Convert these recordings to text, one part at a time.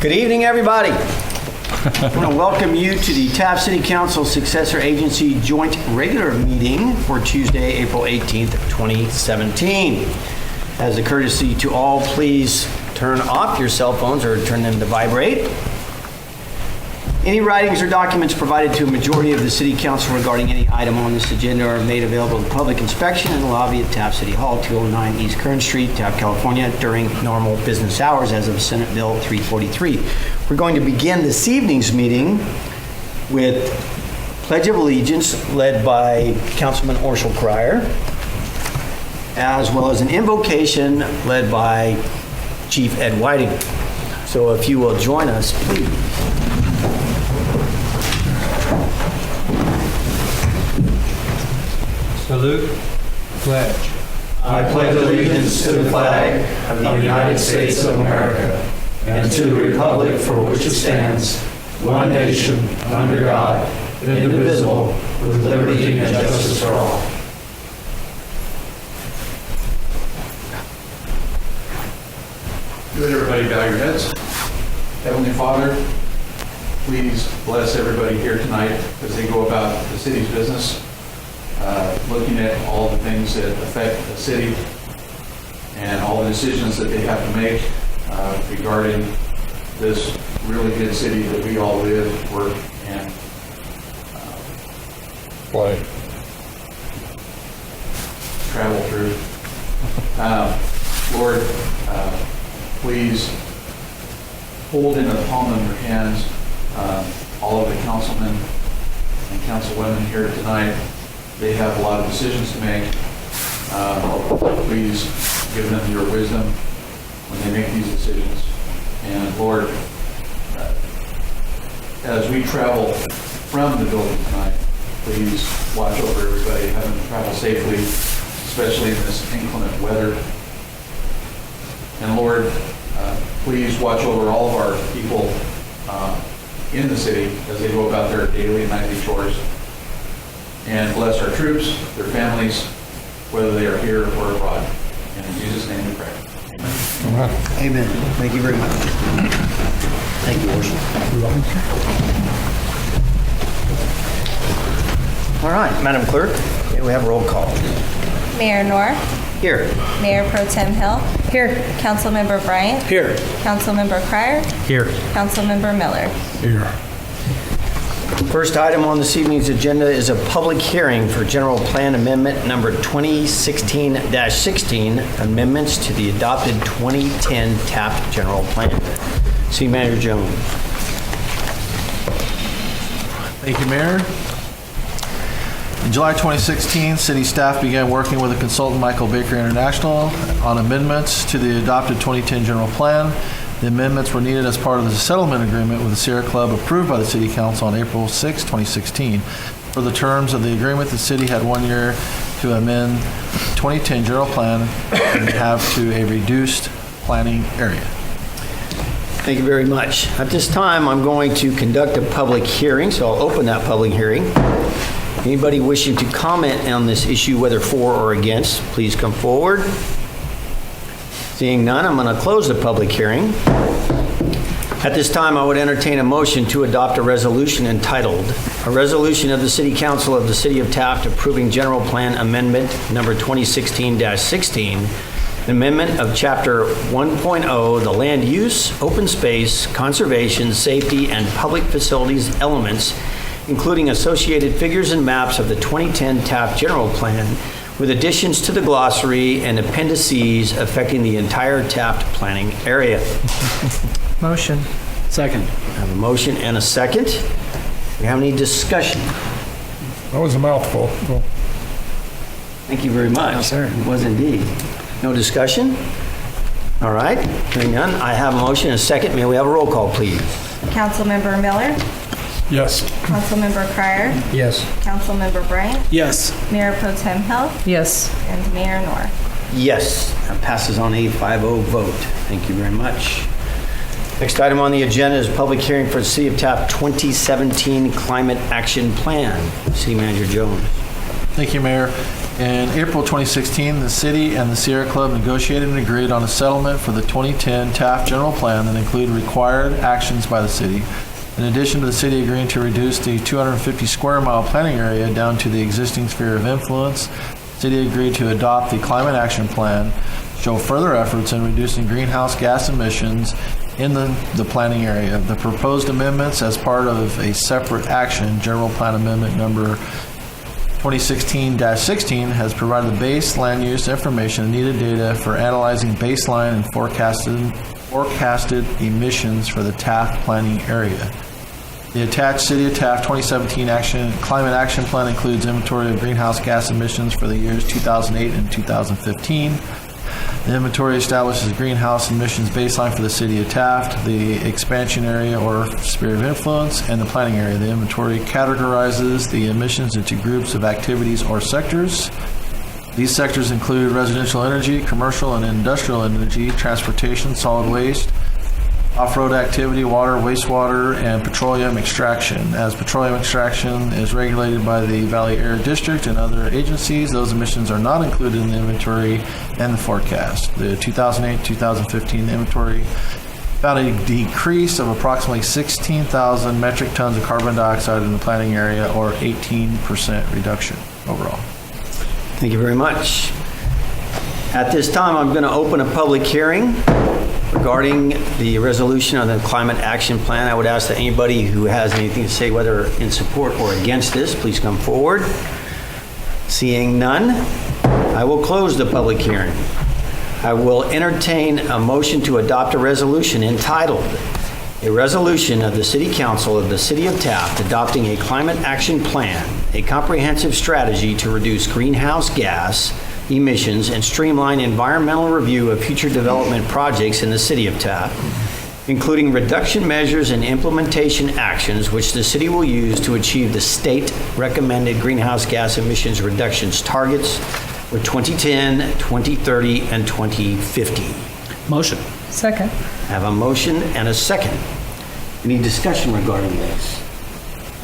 Good evening, everybody. I want to welcome you to the Taft City Council Successor Agency Joint Regular Meeting for Tuesday, April 18th, 2017. As a courtesy to all, please turn off your cell phones or turn them to vibrate. Any writings or documents provided to a majority of the City Council regarding any item on this agenda are made available to public inspection in the lobby at Taft City Hall, 209 East Kern Street, Taft, California, during normal business hours as of Senate Bill 343. We're going to begin this evening's meeting with Pledge of Allegiance led by Councilman Orshel Cryer, as well as an invocation led by Chief Ed Whiting. So if you will join us, please. Salute, pledge. I pledge allegiance to the flag of the United States of America and to the republic for which it stands, one nation, under God, indivisible, with liberty and justice for all. Good, everybody bow your heads. Heavenly Father, please bless everybody here tonight as they go about the city's business, looking at all the things that affect the city and all the decisions that they have to make regarding this really good city that we all live, work, and Play. travel through. Lord, please hold in the palm of your hands all of the councilmen and councilwomen here tonight. They have a lot of decisions to make. Please give them your wisdom when they make these decisions. And Lord, as we travel from the building tonight, please watch over everybody, have them travel safely, especially in this inclement weather. And Lord, please watch over all of our people in the city as they go about their daily and nightly chores. And bless our troops, their families, whether they are here or abroad. And in Jesus' name we pray. Amen. Amen. Thank you very much. Thank you, Worship. All right, Madam Clerk, may we have a roll call? Mayor Knorr, Here. Mayor Pro Tem Hill. Here. Councilmember Bryant. Here. Councilmember Cryer. Here. Councilmember Miller. Here. First item on this evening's agenda is a public hearing for General Plan Amendment number 2016-16, amendments to the adopted 2010 Taft General Plan. City Manager Jones. Thank you, Mayor. In July 2016, city staff began working with the consultant Michael Baker International on amendments to the adopted 2010 general plan. The amendments were needed as part of the settlement agreement with the Sierra Club approved by the City Council on April 6, 2016. For the terms of the agreement, the city had 1 year to amend 2010 general plan and have to a reduced planning area. Thank you very much. At this time, I'm going to conduct a public hearing, so I'll open that public hearing. Anybody wishing to comment on this issue, whether for or against, please come forward. Seeing none, I'm going to close the public hearing. At this time, I would entertain a motion to adopt a resolution entitled, "A Resolution of the City Council of the City of Taft Approving General Plan Amendment Number 2016-16, an amendment of Chapter 1.0, the Land Use, Open Space, Conservation, Safety, and Public Facilities elements, including associated figures and maps of the 2010 Taft General Plan, with additions to the glossary and appendices affecting the entire Taft planning area." Motion. Second. I have a motion and a second. Do we have any discussion? That was a mouthful. Well, Thank you very much. Yes, sir. It was indeed. No discussion? All right, hearing none, I have a motion and a second. May we have a roll call, please? Councilmember Miller. yes. Councilmember Cryer. Yes. Councilmember Bryant. Yes. Mayor Pro Tem Hill. Yes. And Mayor Knorr. Yes, that passes on a 5-0 vote. Thank you very much. Next item on the agenda is public hearing for the City of Taft 2017 Climate Action Plan. City Manager Jones. Thank you, Mayor. In April 2016, the city and the Sierra Club negotiated and agreed on a settlement for the 2010 Taft General Plan that included required actions by the city. In addition to the city agreeing to reduce the 250 square mile planning area down to the existing sphere of influence, the city agreed to adopt the Climate Action Plan, show further efforts in reducing greenhouse gas emissions in the planning area. The proposed amendments as part of a separate action, General Plan Amendment number 2016-16, has provided the base land use information and needed data for analyzing baseline and forecasted emissions for the Taft planning area. The attached City of Taft 2017 Climate Action Plan includes inventory of greenhouse gas emissions for the years 2008 and 2015. The inventory establishes greenhouse emissions baseline for the City of Taft, the expansion area or sphere of influence, and the planning area. The inventory categorizes the emissions into groups of activities or sectors. These sectors include residential energy, commercial and industrial energy, transportation, solid waste, off-road activity, water, wastewater, and petroleum extraction. As petroleum extraction is regulated by the Valley Air District and other agencies, those emissions are not included in the inventory and the forecast. The 2008-2015 inventory found a decrease of approximately 16,000 metric tons of carbon dioxide in the planning area, or 18% reduction overall. Thank you very much. At this time, I'm going to open a public hearing regarding the resolution on the Climate Action Plan. I would ask that anybody who has anything to say, whether in support or against this, please come forward. Seeing none, I will close the public hearing. I will entertain a motion to adopt a resolution entitled, "A Resolution of the City Council of the City of Taft adopting a Climate Action Plan, a comprehensive strategy to reduce greenhouse gas emissions and streamline environmental review of future development projects in the City of Taft, including reduction measures and implementation actions which the city will use to achieve the state-recommended greenhouse gas emissions reductions targets for 2010, 2030, and 2050. Motion. Second. I have a motion and a second. Any discussion regarding this?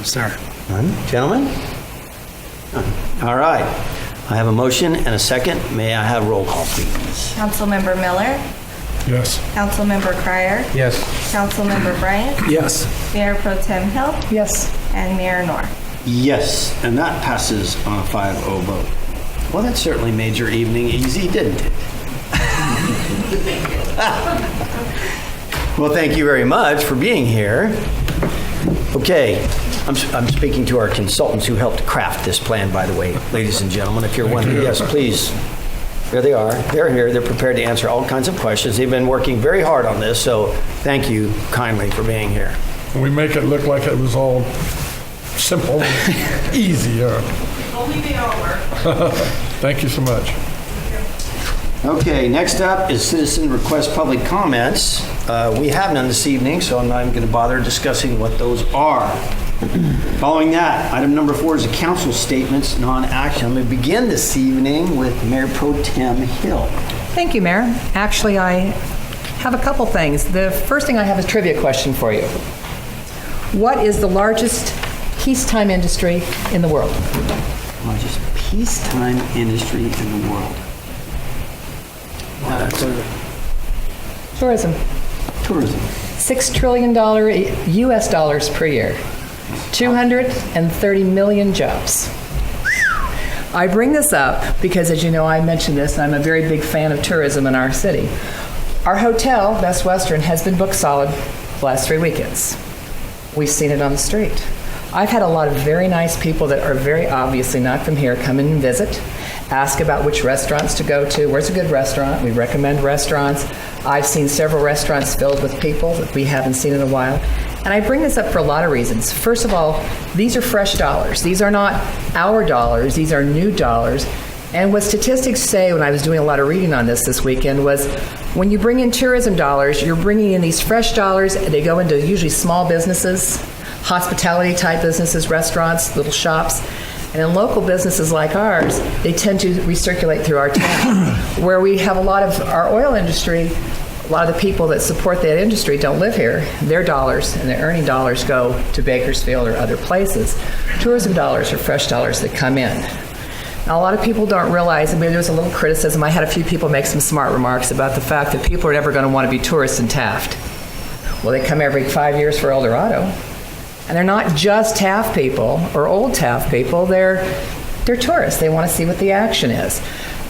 Sir. None? Gentlemen? None. All right. I have a motion and a second. May I have roll call, please? Councilmember Miller, Yes. Councilmember Cryer, Yes. Councilmember Bryant, Yes. Mayor Pro Tem Hill, Yes. and Mayor Nor. Yes, and that passes on a 5-0 vote. Well, that certainly made your evening easy, didn't it? Well, thank you very much for being here. Okay, I'm speaking to our consultants who helped craft this plan, by the way, ladies and gentlemen. If you're wondering, yes, please. There they are. They're here. They're prepared to answer all kinds of questions. They've been working very hard on this, so thank you kindly for being here. We make it look like it was all simple, easy. Only they all were. Thank you so much. Okay, next up is citizen request public comments. We have none this evening, so I'm not even going to bother discussing what those are. Following that, item number 4 is a council statements, non-action. I'm going to begin this evening with Mayor Pro Tem Hill. Thank you, Mayor. Actually, I have a couple things. The first thing I have is a trivia question for you. What is the largest peacetime industry in the world? Largest peacetime industry in the world. Tourism. Tourism. $6 trillion US dollars per year. 230 million jobs. I bring this up because, as you know, I mentioned this, and I'm a very big fan of tourism in our city. Our hotel, Best Western, has been booked solid the last 3 weekends. We've seen it on the street. I've had a lot of very nice people that are very obviously not from here come in and visit, ask about which restaurants to go to, where's a good restaurant. We recommend restaurants. I've seen several restaurants filled with people that we haven't seen in a while. And I bring this up for a lot of reasons. First of all, these are fresh dollars. These are not our dollars. These are new dollars. And what statistics say, when I was doing a lot of reading on this weekend, was when you bring in tourism dollars, you're bringing in these fresh dollars. They go into usually small businesses, hospitality type businesses, restaurants, little shops. And in local businesses like ours, they tend to recirculate through our town. Where we have a lot of our oil industry, a lot of the people that support that industry don't live here. Their dollars and their earning dollars go to Bakersfield or other places. Tourism dollars are fresh dollars that come in. Now, a lot of people don't realize, I mean, there's a little criticism. I had a few people make some smart remarks about the fact that people are never going to want to be tourists in Taft. Well, they come every 5 years for El Dorado. And they're not just Taft people or old Taft people, they're tourists. They want to see what the action is.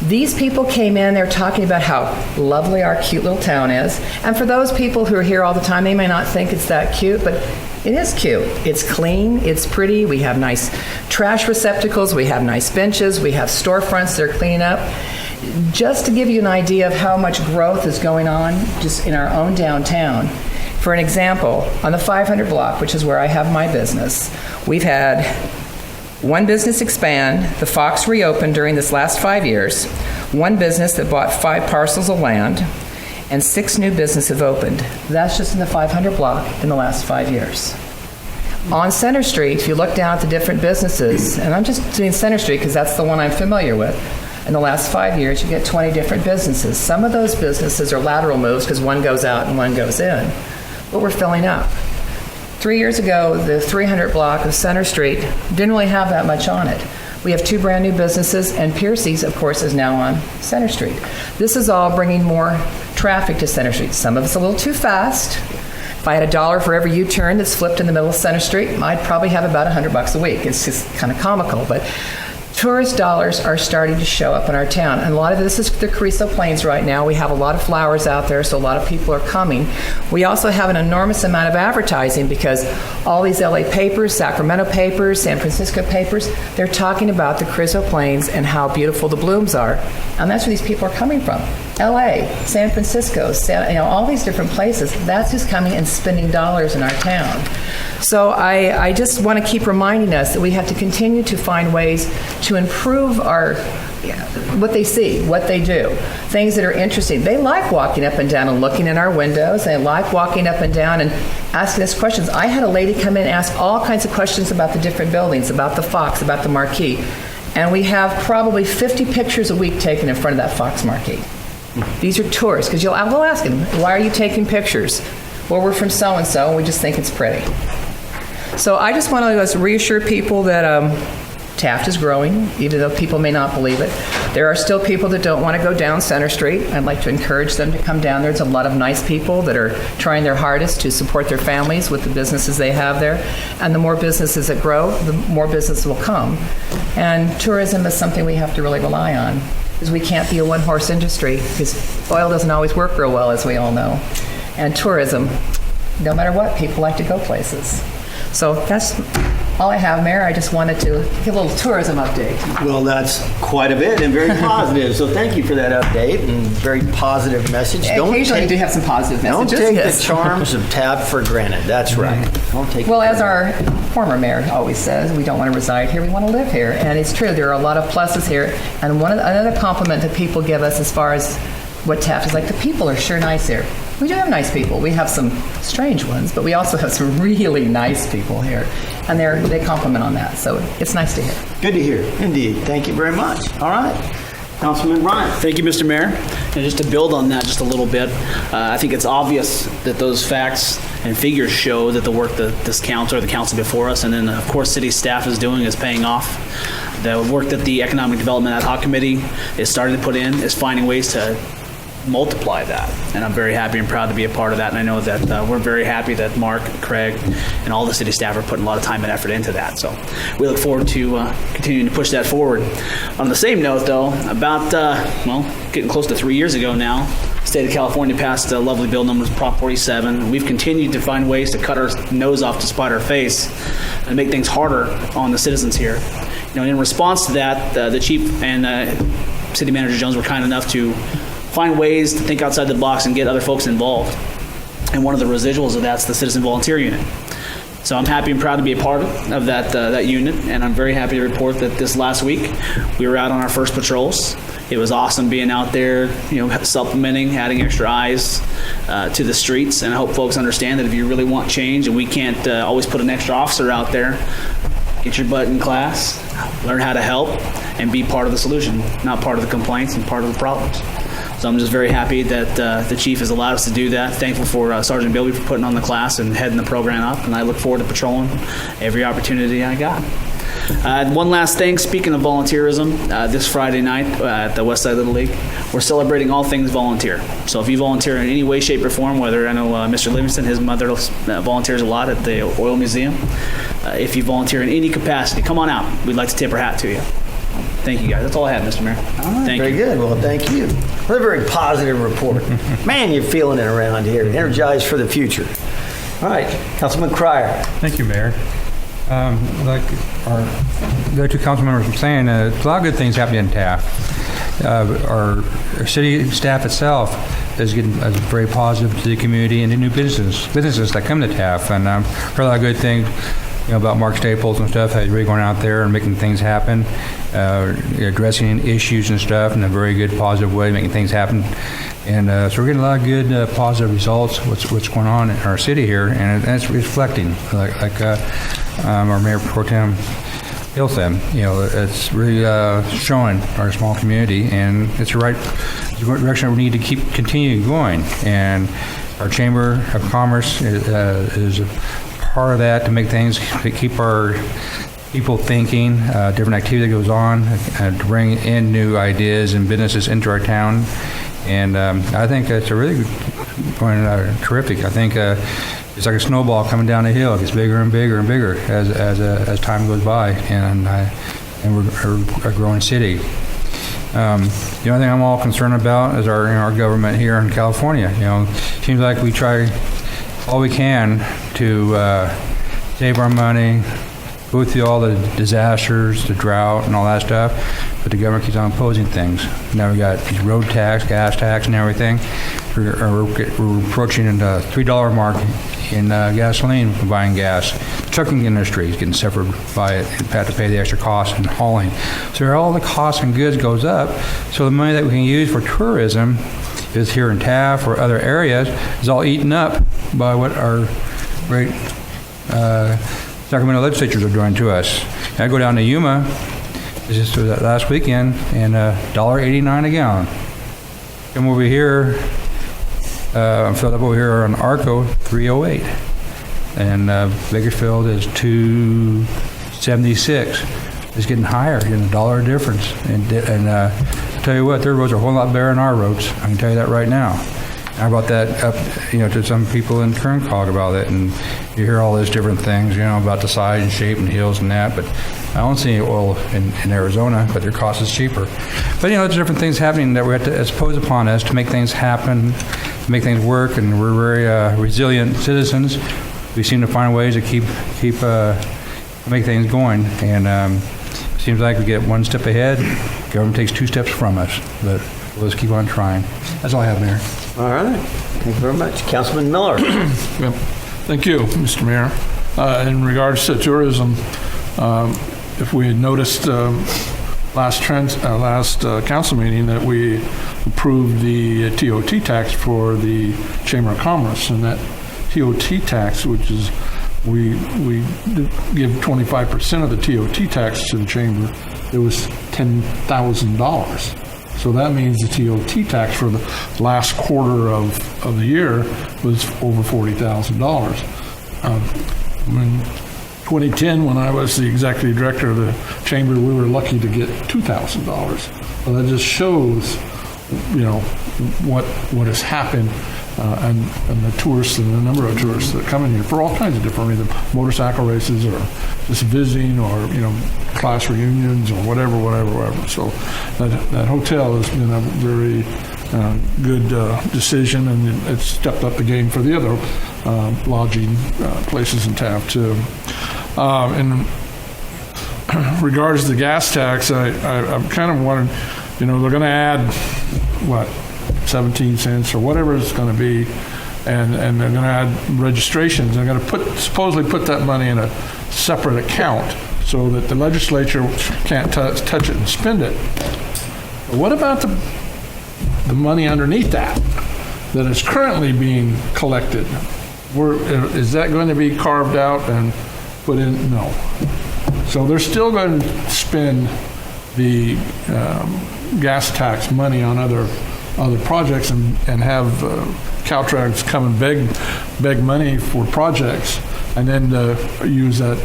These people came in, they're talking about how lovely our cute little town is. And for those people who are here all the time, they may not think it's that cute, but it is cute. It's clean, it's pretty, we have nice trash receptacles, we have nice benches, we have storefronts that are cleaning up. Just to give you an idea of how much growth is going on just in our own downtown. For an example, on the 500 block, which is where I have my business, we've had one business expand, the Fox reopened during this last 5 years, one business that bought 5 parcels of land, and 6 new businesses have opened. That's just in the 500 block in the last 5 years. On Center Street, if you look down at the different businesses, and I'm just doing Center Street because that's the one I'm familiar with, in the last 5 years, you get 20 different businesses. Some of those businesses are lateral moves because one goes out and one goes in, but we're filling up. 3 years ago, the 300 block of Center Street didn't really have that much on it. We have 2 brand new businesses, and Piercy's, of course, is now on Center Street. This is all bringing more traffic to Center Street. Some of it's a little too fast. If I had $1 for every U-turn that's flipped in the middle of Center Street, I'd probably have about $100 a week. It's just kind of comical, but tourist dollars are starting to show up in our town. And a lot of this is the Carrizo Plains right now. We have a lot of flowers out there, so a lot of people are coming. We also have an enormous amount of advertising because all these LA papers, Sacramento papers, San Francisco papers, they're talking about the Carrizo Plains and how beautiful the blooms are. And that's where these people are coming from. LA, San Francisco, all these different places. That's who's coming and spending dollars in our town. So I just want to keep reminding us that we have to continue to find ways to improve what they see, what they do, things that are interesting. They like walking up and down and looking in our windows. They like walking up and down and asking us questions. I had a lady come in and ask all kinds of questions about the different buildings, about the Fox, about the Marquee. And we have probably 50 pictures a week taken in front of that Fox Marquee. These are tourists, because we'll ask them, why are you taking pictures? Well, we're from so-and-so, and we just think it's pretty. So I just want to reassure people that Taft is growing, even though people may not believe it. There are still people that don't want to go down Center Street. I'd like to encourage them to come down there. There's a lot of nice people that are trying their hardest to support their families with the businesses they have there. And the more businesses that grow, the more business will come. And tourism is something we have to really rely on, because we can't be a one-horse industry, because oil doesn't always work real well, as we all know. And tourism, no matter what, people like to go places. So that's all I have, Mayor. I just wanted to give a little tourism update. Well, that's quite a bit and very positive. So thank you for that update and very positive message. Occasionally you do have some positive messages. Don't take yes. the charms of Taft for granted. That's right. Don't take Well, it as for our former mayor always says, we don't want to reside here, we want to live here. And it's true, there are a lot of pluses here. And another compliment that people give us as far as what Taft is like, the people are sure nice here. We do have nice people. We have some strange ones, but we also have some really nice people here. And they compliment on that. So it's nice to hear. Good to hear. Indeed. Thank you very much. All right. Councilman Bryant. Thank you, Mr. Mayor. And just to build on that just a little bit, I think it's obvious that those facts and figures show that the work that this council or the council before us, and then of course city staff is doing, is paying off. The work that the Economic Development Ad Hoc Committee is starting to put in is finding ways to multiply that, and I'm very happy and proud to be a part of that. And I know that we're very happy that Mark, Craig, and all the city staff are putting a lot of time and effort into that. So we look forward to continuing to push that forward. On the same note, though, about getting close to 3 years ago now, the state of California passed a lovely bill known as Prop 47. We've continued to find ways to cut our nose off to spite our face and make things harder on the citizens here. In response to that, the chief and City Manager Jones were kind enough to find ways to think outside the box and get other folks involved. And one of the residuals of that's the Citizen Volunteer Unit. So I'm happy and proud to be a part of that unit, and I'm very happy to report that this last week we were out on our first patrols. It was awesome being out there, supplementing, adding extra eyes to the streets, and I hope folks understand that if you really want change, and we can't always put an extra officer out there, get your butt in class, learn how to help, and be part of the solution, not part of the complaints and part of the problems. So I'm just very happy that the chief has allowed us to do that. Thankful for Sergeant Bilby for putting on the class and heading the program up, and I look forward to patrolling every opportunity I got. One last thing, speaking of volunteerism, this Friday night at the Westside Little League, we're celebrating all things volunteer. So if you volunteer in any way, shape, or form, whether I know Mr. Livingston, his mother volunteers a lot at the Oil Museum. If you volunteer in any capacity, come on out. We'd like to tip our hat to you. Thank you, guys. That's all I have, Mr. Mayor. Thank Very you. good. Well, thank you. What a very positive report. Man, you're feeling it around here. Energized for the future. All right, Councilman Cryer. Thank you, Mayor. Like our the two council members were saying, a lot of good things happening in Taft. Our city staff itself is very positive to the community and to new businesses that come to Taft. And heard a lot of good things, about Mark Staples and stuff, how he's really going out there and making things happen, addressing issues and stuff in a very good, positive way, making things happen. And so we're getting a lot of good, positive results. What's going on in our city here, and it's reflecting, like our Mayor Pro Tem Hill said. It's really showing our small community, and it's the right direction we need to continue going. And our Chamber of Commerce is a part of that to make things, to keep our people thinking, different activity that goes on, to bring in new ideas and businesses into our town. And I think it's a really going terrific. I think it's like a snowball coming down the hill. It gets bigger and bigger and bigger as time goes by, and we're a growing city. The only thing I'm all concerned about is our government here in California. Seems like we try all we can to save our money, go through all the disasters, the drought, and all that stuff, but the government keeps on imposing things. Now we got road tax, gas tax, and everything. We're approaching the $3 mark in gasoline for buying gas. The trucking industry is getting suffered by it and have to pay the extra cost in hauling. So all the costs and goods goes up. So the money that we can use for tourism is here in Taft or other areas is all eaten up by what our great Sacramento legislatures are doing to us. And I go down to Yuma, just last weekend, and $1.89 a gallon. Come over here, I'm filled up over here on Arco, $3.08, and Bakersfield is $2.76. It's getting higher, getting $1 difference. And I'll tell you what, their roads are a whole lot better than our roads. I can tell you that right now. I brought that up, to some people in Kerncog about it, and you hear all those different things, about the size and shape and hills and that, but I don't see any oil in Arizona, but their cost is cheaper. But, there's different things happening that we have to impose upon us to make things happen, to make things work, and we're very resilient citizens. We seem to find ways to keep make things going, and it seems like we get one step ahead, government takes 2 steps from us, but we'll just keep on trying. That's all I have, Mayor. All right. Thank you very much. Councilman Miller. Thank you, Mr. Mayor. In regards to tourism, if we had noticed last council meeting that we approved the TOT tax for the Chamber of Commerce, and that TOT tax, which is we give 25% of the TOT tax to the Chamber, it was $10,000. So that means the TOT tax for the last quarter of the year was over $40,000. In 2010, when I was the executive director of the Chamber, we were lucky to get $2,000. Well, that just shows, what has happened, and the tourists and the number of tourists that come in here for all kinds of different reasons, motorcycle races or just visiting or, class reunions or whatever. So that hotel has been a very good decision, and it's stepped up the game for the other lodging places in Taft too. In regards to the gas tax, I'm kind of wondering, they're going to add, 17 cents or whatever it's going to be, and they're going to add registrations. They're going to supposedly put that money in a separate account so that the legislature can't touch it and spend it. But what about the money underneath that is currently being collected? Is that going to be carved out and put in? No. So they're still going to spend the gas tax money on other other projects and have Caltrans come and beg money for projects, and then use that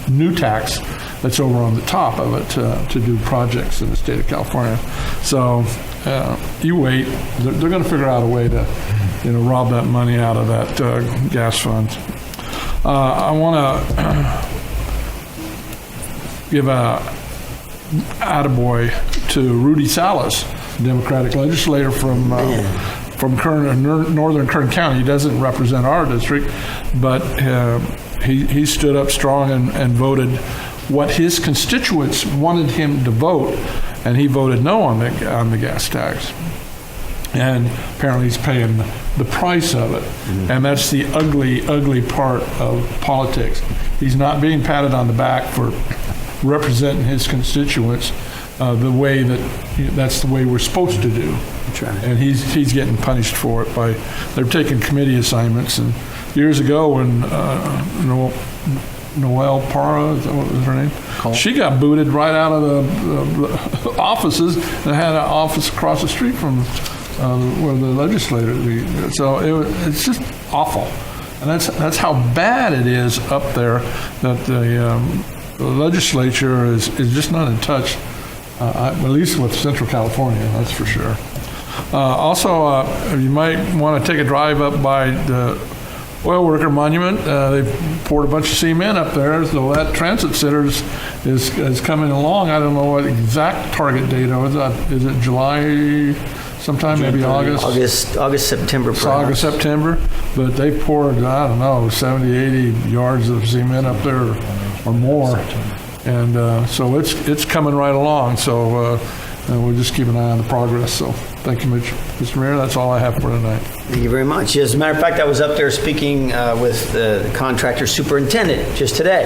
new tax that's over on the top of it to do projects in the state of California. So you wait; they're going to figure out a way to, rob that money out of that gas fund. I want to give a attaboy to Rudy Salas, Democratic legislator from northern Kern County. He doesn't represent our district, but he stood up strong and voted what his constituents wanted him to vote, and he voted no on the gas tax. And apparently he's paying the price of it. And that's the ugly, ugly part of politics. He's not being patted on the back for representing his constituents the way that's the way we're supposed to do. That's right. And he's getting punished for it they're taking committee assignments. And years ago when Noelle Parra, is that what was her name? She got booted right out of the offices and had an office across the street from where the legislator. So it's just awful, and that's how bad it is up there. That the legislature is just not in touch, at least with Central California. That's for sure. Also, you might want to take a drive up by the Oil Worker Monument. They poured a bunch of cement up there, so that transit center is coming along. I don't know what exact target date is. Is it July? Sometime, maybe August, September, perhaps. August, September. But they poured, 70, 80 yards of cement up there or more. And so it's coming right along. So we'll just keep an eye on the progress. So thank you, Mr. Mayor. That's all I have for tonight. Thank you very much. As a matter of fact, I was up there speaking with the contractor superintendent just today.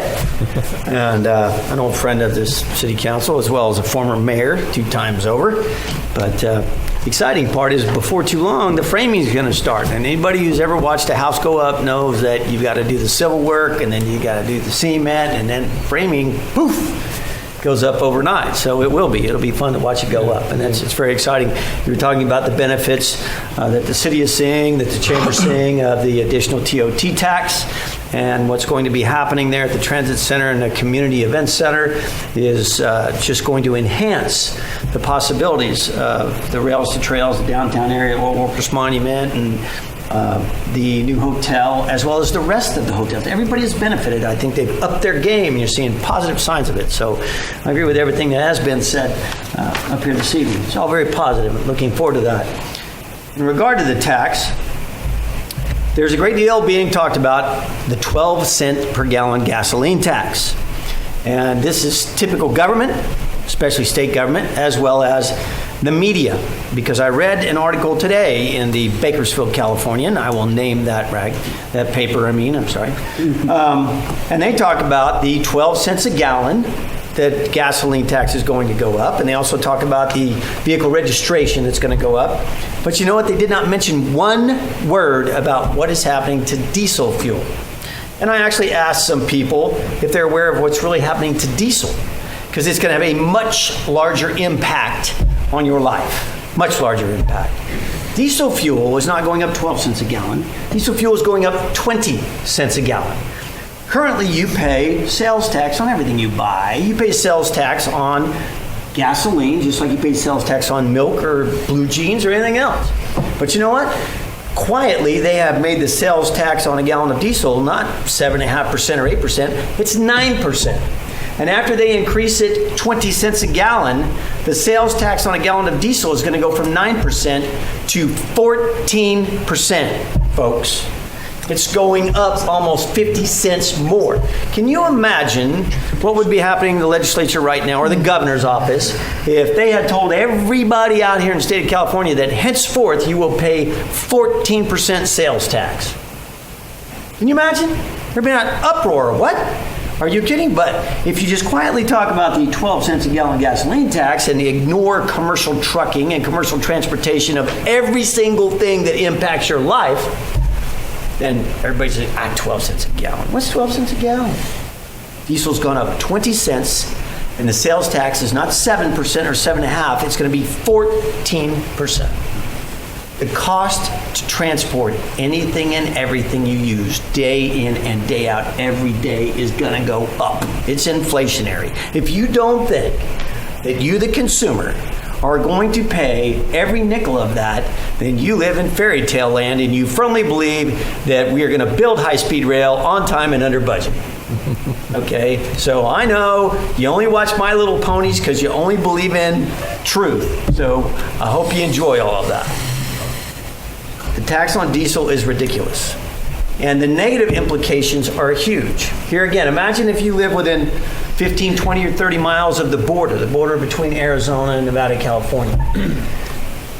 And an old friend of this city council, as well as a former mayor 2 times over. But the exciting part is before too long, the framing is going to start. And anybody who's ever watched a house go up knows that you've got to do the civil work, and then you got to do the cement, and then framing, poof, goes up overnight. So it'll be fun to watch it go up, and it's very exciting. You were talking about the benefits that the city is seeing, that the chamber's seeing of the additional TOT tax, and what's going to be happening there at the Transit Center and the Community Event Center is just going to enhance the possibilities of the Rails to Trails, the downtown area, Oil Workers Monument, and the new hotel, as well as the rest of the hotels. Everybody has benefited. I think they've upped their game, and you're seeing positive signs of it. So I agree with everything that has been said up here this evening. It's all very positive. Looking forward to that. In regard to the tax, there's a great deal being talked about the 12-cent per gallon gasoline tax. And this is typical government, especially state government, as well as the media, because I read an article today in the Bakersfield Californian. I will name that paper. I'm sorry. And they talk about the 12 cents a gallon that gasoline tax is going to go up, and they also talk about the vehicle registration that's going to go up. But you know what? They did not mention one word about what is happening to diesel fuel. And I actually asked some people if they're aware of what's really happening to diesel, because it's going to have a much larger impact on your life. Much larger impact. Diesel fuel is not going up 12 cents a gallon. Diesel fuel is going up 20 cents a gallon. Currently, you pay sales tax on everything you buy. You pay sales tax on gasoline, just like you pay sales tax on milk or blue jeans or anything else. But you know what? Quietly, they have made the sales tax on a gallon of diesel not 7.5% or 8%, it's 9%. And after they increase it 20 cents a gallon, the sales tax on a gallon of diesel is going to go from 9% to 14%, folks. It's going up almost 50 cents more. Can you imagine what would be happening in the legislature right now, or the governor's office, if they had told everybody out here in the state of California that henceforth you will pay 14% sales tax? Can you imagine? There'd be an uproar. What? Are you kidding? But if you just quietly talk about the 12 cents a gallon gasoline tax and ignore commercial trucking and commercial transportation of every single thing that impacts your life, then everybody's saying, 12 cents a gallon. What's 12 cents a gallon? Diesel's gone up 20 cents, and the sales tax is not 7% or 7.5%. It's going to be 14%. the cost to transport anything and everything you use day in and day out every day is going to go up. It's inflationary. If you don't think that you, the consumer, are going to pay every nickel of that, then you live in fairy tale land and you firmly believe that we are going to build high-speed rail on time and under budget. Okay, so I know you only watch My Little Ponies because you only believe in truth. So I hope you enjoy all of that. The tax on diesel is ridiculous. And the negative implications are huge. Here again, imagine if you live within 15, 20, or 30 miles of the border between Arizona and Nevada, California.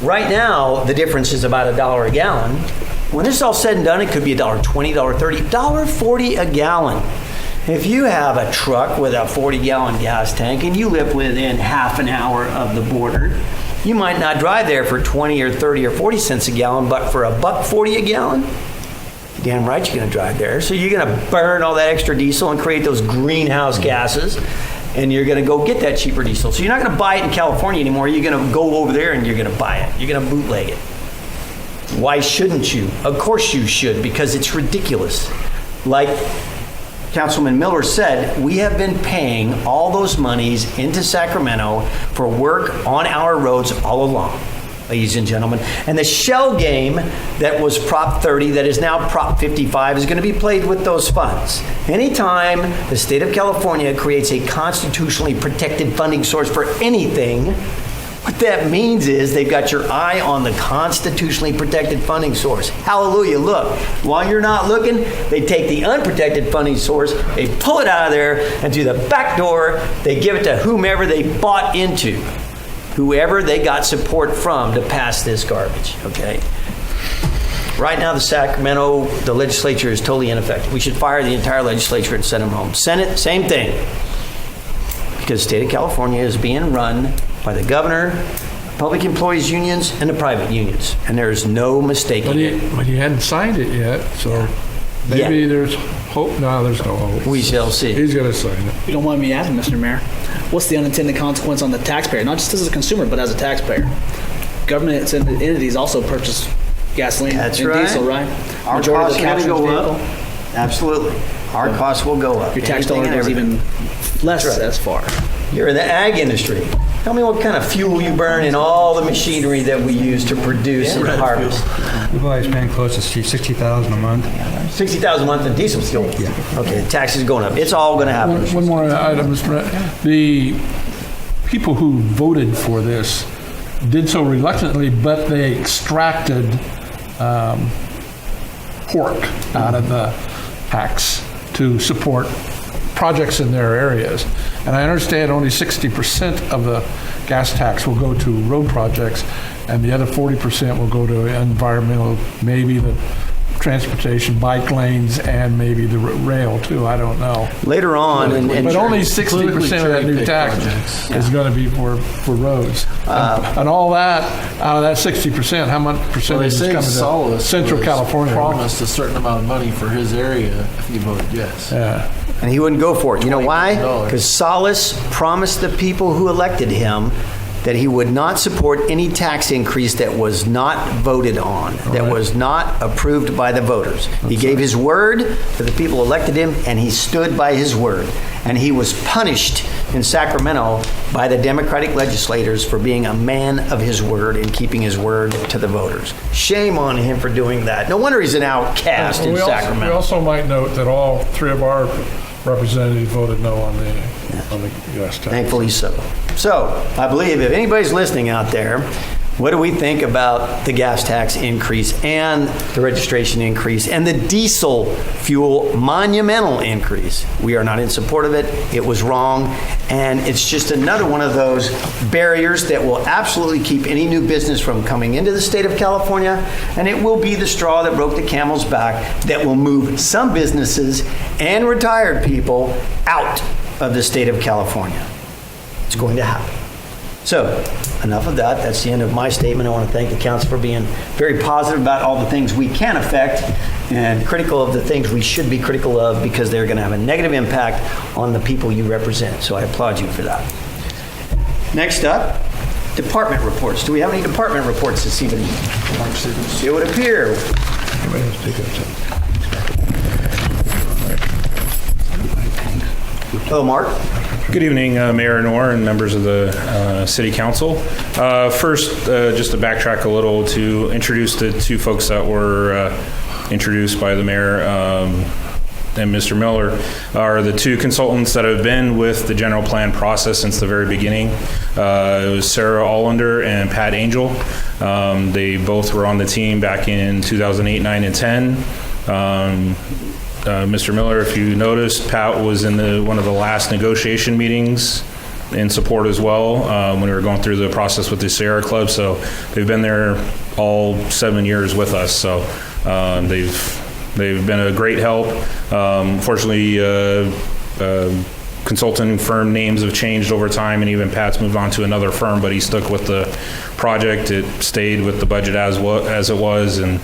Right now, the difference is about $1 a gallon. When this is all said and done, it could be $1.20, $1.30, $1.40 a gallon. If you have a truck with a 40-gallon gas tank and you live within half an hour of the border, you might not drive there for 20 or 30 or 40 cents a gallon, but for $1.40 a gallon, damn right you're going to drive there. So you're going to burn all that extra diesel and create those greenhouse gases, and you're going to go get that cheaper diesel. So you're not going to buy it in California anymore. You're going to go over there and you're going to buy it. You're going to bootleg it. Why shouldn't you? Of course you should, because it's ridiculous. Like Councilman Miller said, we have been paying all those monies into Sacramento for work on our roads all along, ladies and gentlemen. And the shell game that was Prop 30, that is now Prop 55, is going to be played with those funds. Anytime the state of California creates a constitutionally protected funding source for anything, what that means is they've got your eye on the constitutionally protected funding source. Hallelujah. Look, while you're not looking, they take the unprotected funding source, they pull it out of there, and through the back door, they give it to whomever they bought into, whoever they got support from to pass this garbage, okay? Right now, the legislature is totally ineffective. We should fire the entire legislature and send them home. Senate, same thing. Because the state of California is being run by the governor, public employees unions, and the private unions. And there is no mistaking it. But he hadn't signed it yet, so maybe there's hope. No, there's no hope. We shall see. He's going to sign it. You don't mind me asking, Mr. Mayor, what's the unintended consequence on the taxpayer? Not just as a consumer, but as a taxpayer. Government entities also purchase gasoline and diesel, right? Our costs are going to go up. Absolutely. Our costs will go up. Your tax dollar goes even less as far. You're in the ag industry. Tell me what kind of fuel you burn in all the machinery that we use to produce and harvest. People are spending close to $60,000 a month. $60,000 a month in diesel fuel. Yeah. Okay, the taxes are going up. It's all going to happen. One more item, Mr. Mayor. The people who voted for this did so reluctantly, but they extracted pork out of the tax to support projects in their areas. And I understand only 60% of the gas tax will go to road projects, and the other 40% will go to environmental, maybe the transportation, bike lanes, and maybe the rail too. I don't know. Later on, but only 60% of that new tax is going to be for roads. And all that, out of that 60%, how much percentage is coming to Central California? Promised a certain amount of money for his area if he voted yes. Yeah. And he wouldn't go for it. You know why? Because Salas promised the people who elected him that he would not support any tax increase that was not voted on, that was not approved by the voters. He gave his word to the people who elected him, and he stood by his word. And he was punished in Sacramento by the Democratic legislators for being a man of his word and keeping his word to the voters. Shame on him for doing that. No wonder he's an outcast in Sacramento. We also might note that all three of our representatives voted no on the gas tax. Thankfully so. So, I believe if anybody's listening out there, what do we think about the gas tax increase and the registration increase and the diesel fuel monumental increase? We are not in support of it. It was wrong. And it's just another one of those barriers that will absolutely keep any new business from coming into the state of California. And it will be the straw that broke the camel's back that will move some businesses and retired people out of the state of California. It's going to happen. So, enough of that. That's the end of my statement. I want to thank the council for being very positive about all the things we can affect and critical of the things we should be critical of, because they're going to have a negative impact on the people you represent. So I applaud you for that. Next up, department reports. Do we have any department reports this evening? It would appear. Hello, Mark. Good evening, Mayor Noor and members of the City Council. First, just to backtrack a little to introduce the two folks that were introduced by the Mayor and Mr. Miller are the two consultants that have been with the general plan process since the very beginning. It was Sarah Allender and Pat Angel. They both were on the team back in 2008, 9, and 10. Mr. Miller, if you noticed, Pat was in one of the last negotiation meetings in support as well when we were going through the process with the Sierra Club. So they've been there all 7 years with us. So they've been a great help. Fortunately, consulting firm names have changed over time, and even Pat's moved on to another firm, but he stuck with the project. It stayed with the budget as it was, and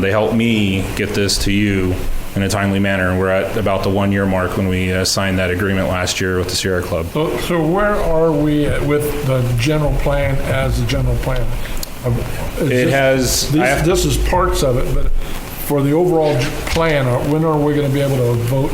they helped me get this to you in a timely manner. And we're at about the 1 year mark when we signed that agreement last year with the Sierra Club. So where are we with the general plan as the general plan? This is parts of it, but for the overall plan, when are we going to be able to vote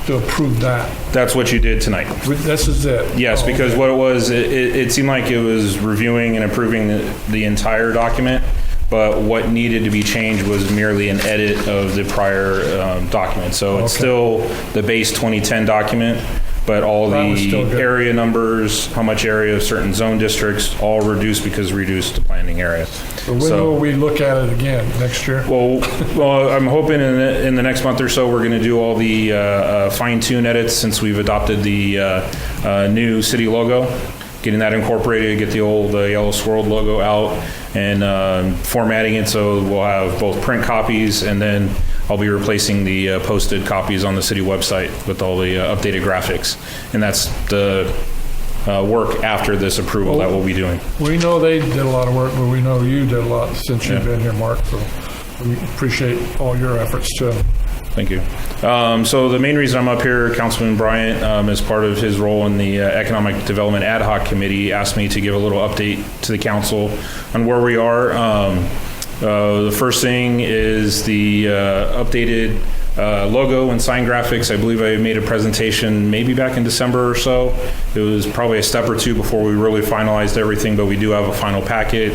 to approve that? That's what you did tonight. This is it? Yes, because what it was, it seemed like it was reviewing and approving the entire document, but what needed to be changed was merely an edit of the prior document. So it's still the base 2010 document, but all the area numbers, how much area of certain zone districts, all reduced because reduced to planning area. So when will we look at it again? Next year? Well, I'm hoping in the next month or so we're going to do all the fine-tune edits since we've adopted the new city logo, getting that incorporated, get the old yellow swirled logo out, and formatting it so we'll have both print copies, and then I'll be replacing the posted copies on the city website with all the updated graphics. And that's the work after this approval that we'll be doing. We know they did a lot of work, but we know you did a lot since you've been here, Mark, so we appreciate all your efforts too. Thank you. So the main reason I'm up here, Councilman Bryant, as part of his role in the Economic Development Ad Hoc Committee, asked me to give a little update to the council on where we are. The first thing is the updated logo and sign graphics. I believe I made a presentation maybe back in December or so. It was probably a step or two before we really finalized everything, but we do have a final packet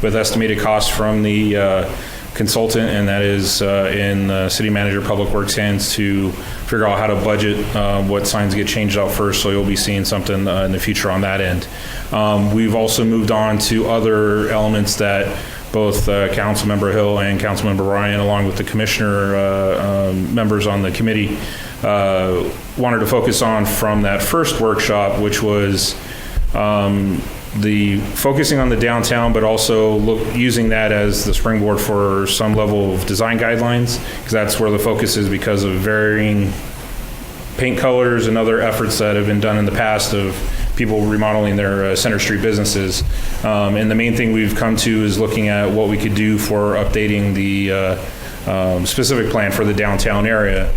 with estimated costs from the consultant, and that is in the city manager public works hands to figure out how to budget what signs get changed out first, so you'll be seeing something in the future on that end. We've also moved on to other elements that both Councilmember Hill and Councilmember Ryan, along with the commissioner members on the committee, wanted to focus on from that first workshop, which was the focusing on the downtown, but also using that as the springboard for some level of design guidelines, because that's where the focus is because of varying paint colors and other efforts that have been done in the past of people remodeling their Center Street businesses. And the main thing we've come to is looking at what we could do for updating the specific plan for the downtown area,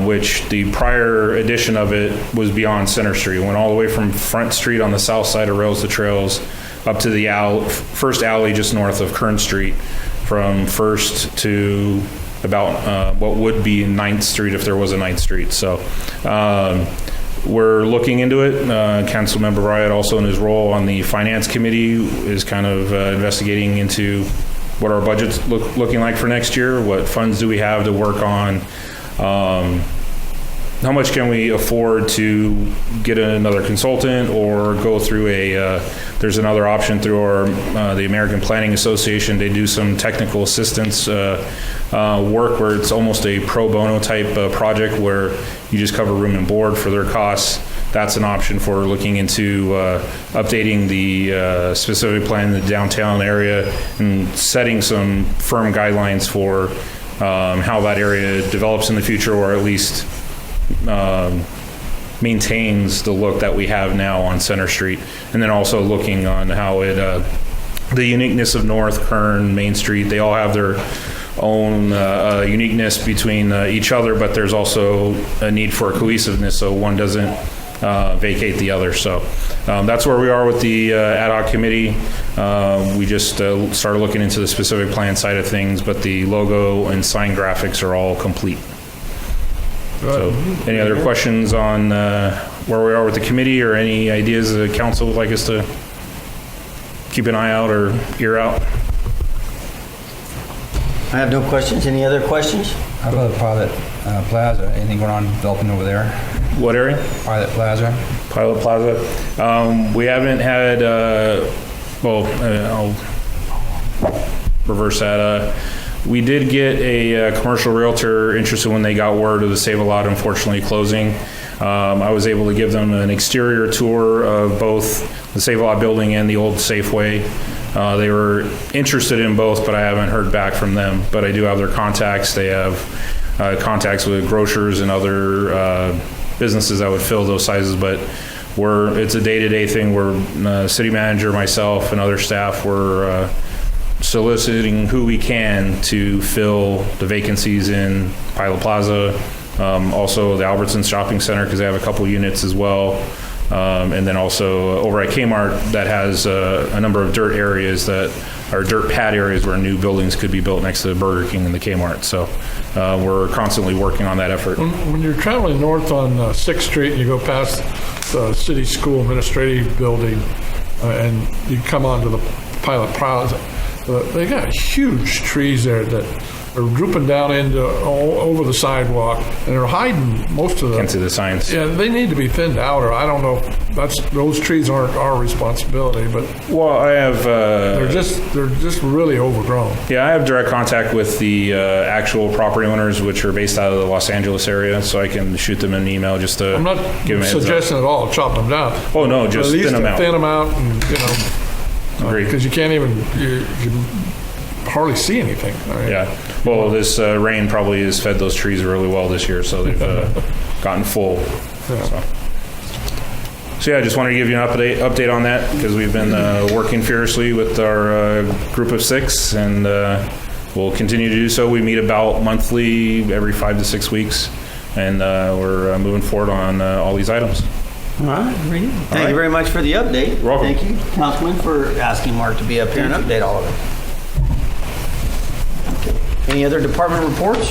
which the prior edition of it was beyond Center Street. It went all the way from Front Street on the south side of Rails to Trails up to the first alley just north of Kern Street, from First to about what would be 9th Street if there was a 9th Street. So we're looking into it. Councilmember Riot, also in his role on the Finance Committee, is kind of investigating into what our budget's looking like for next year, what funds do we have to work on, how much can we afford to get another consultant or go through there's another option through the American Planning Association. They do some technical assistance work where it's almost a pro bono type project where you just cover room and board for their costs. That's an option for looking into updating the specific plan in the downtown area and setting some firm guidelines for how that area develops in the future, or at least maintains the look that we have now on Center Street. And then also looking on how the uniqueness of North, Kern, Main Street, they all have their own uniqueness between each other, but there's also a need for cohesiveness so one doesn't vacate the other. So that's where we are with the ad hoc committee. We just started looking into the specific plan side of things, but the logo and sign graphics are all complete. So any other questions on where we are with the committee, or any ideas the council would like us to keep an eye out or ear out? I have no questions. Any other questions? How about the Pilot Plaza? Anything going on developing over there? What area? Pilot Plaza? Pilot Plaza. We haven't had, I'll reverse that. We did get a commercial realtor interested when they got word of the Save a Lot unfortunately closing. I was able to give them an exterior tour of both the Save a Lot building and the old Safeway. They were interested in both, but I haven't heard back from them. But I do have their contacts. They have contacts with grocers and other businesses that would fill those sizes. But it's a day-to-day thing where city manager, myself, and other staff were soliciting who we can to fill the vacancies in Pilot Plaza. Also the Albertsons Shopping Center, because they have a couple units as well. And then also over at Kmart, that has a number of dirt areas that are dirt pad areas where new buildings could be built next to the Burger King and the Kmart. So we're constantly working on that effort. When you're traveling north on 6th Street and you go past the city school administrative building and you come onto the Pilot Plaza, they got huge trees there that are drooping down into over the sidewalk, and they're hiding most of the. Can't see the signs. Yeah, they need to be thinned out, or I don't know. Those trees aren't our responsibility, but well, I have. They're just really overgrown. Yeah, I have direct contact with the actual property owners, which are based out of the Los Angeles area, so I can shoot them an email just to. I'm not give them suggesting at all chop them down. Oh no, just thin them out. Thin them out, and because you can't even you hardly see anything. Yeah. Well, this rain probably has fed those trees really well this year, so they've gotten full. Yeah. So yeah, I just wanted to give you an update on that, because we've been working furiously with our group of 6, and we'll continue to do so. We meet about monthly, every 5 to 6 weeks, and we're moving forward on all these items. All right, thank you very much for the update. You're welcome. Thank you, Councilman, for asking Mark to be up here and update all of it. Any other department reports?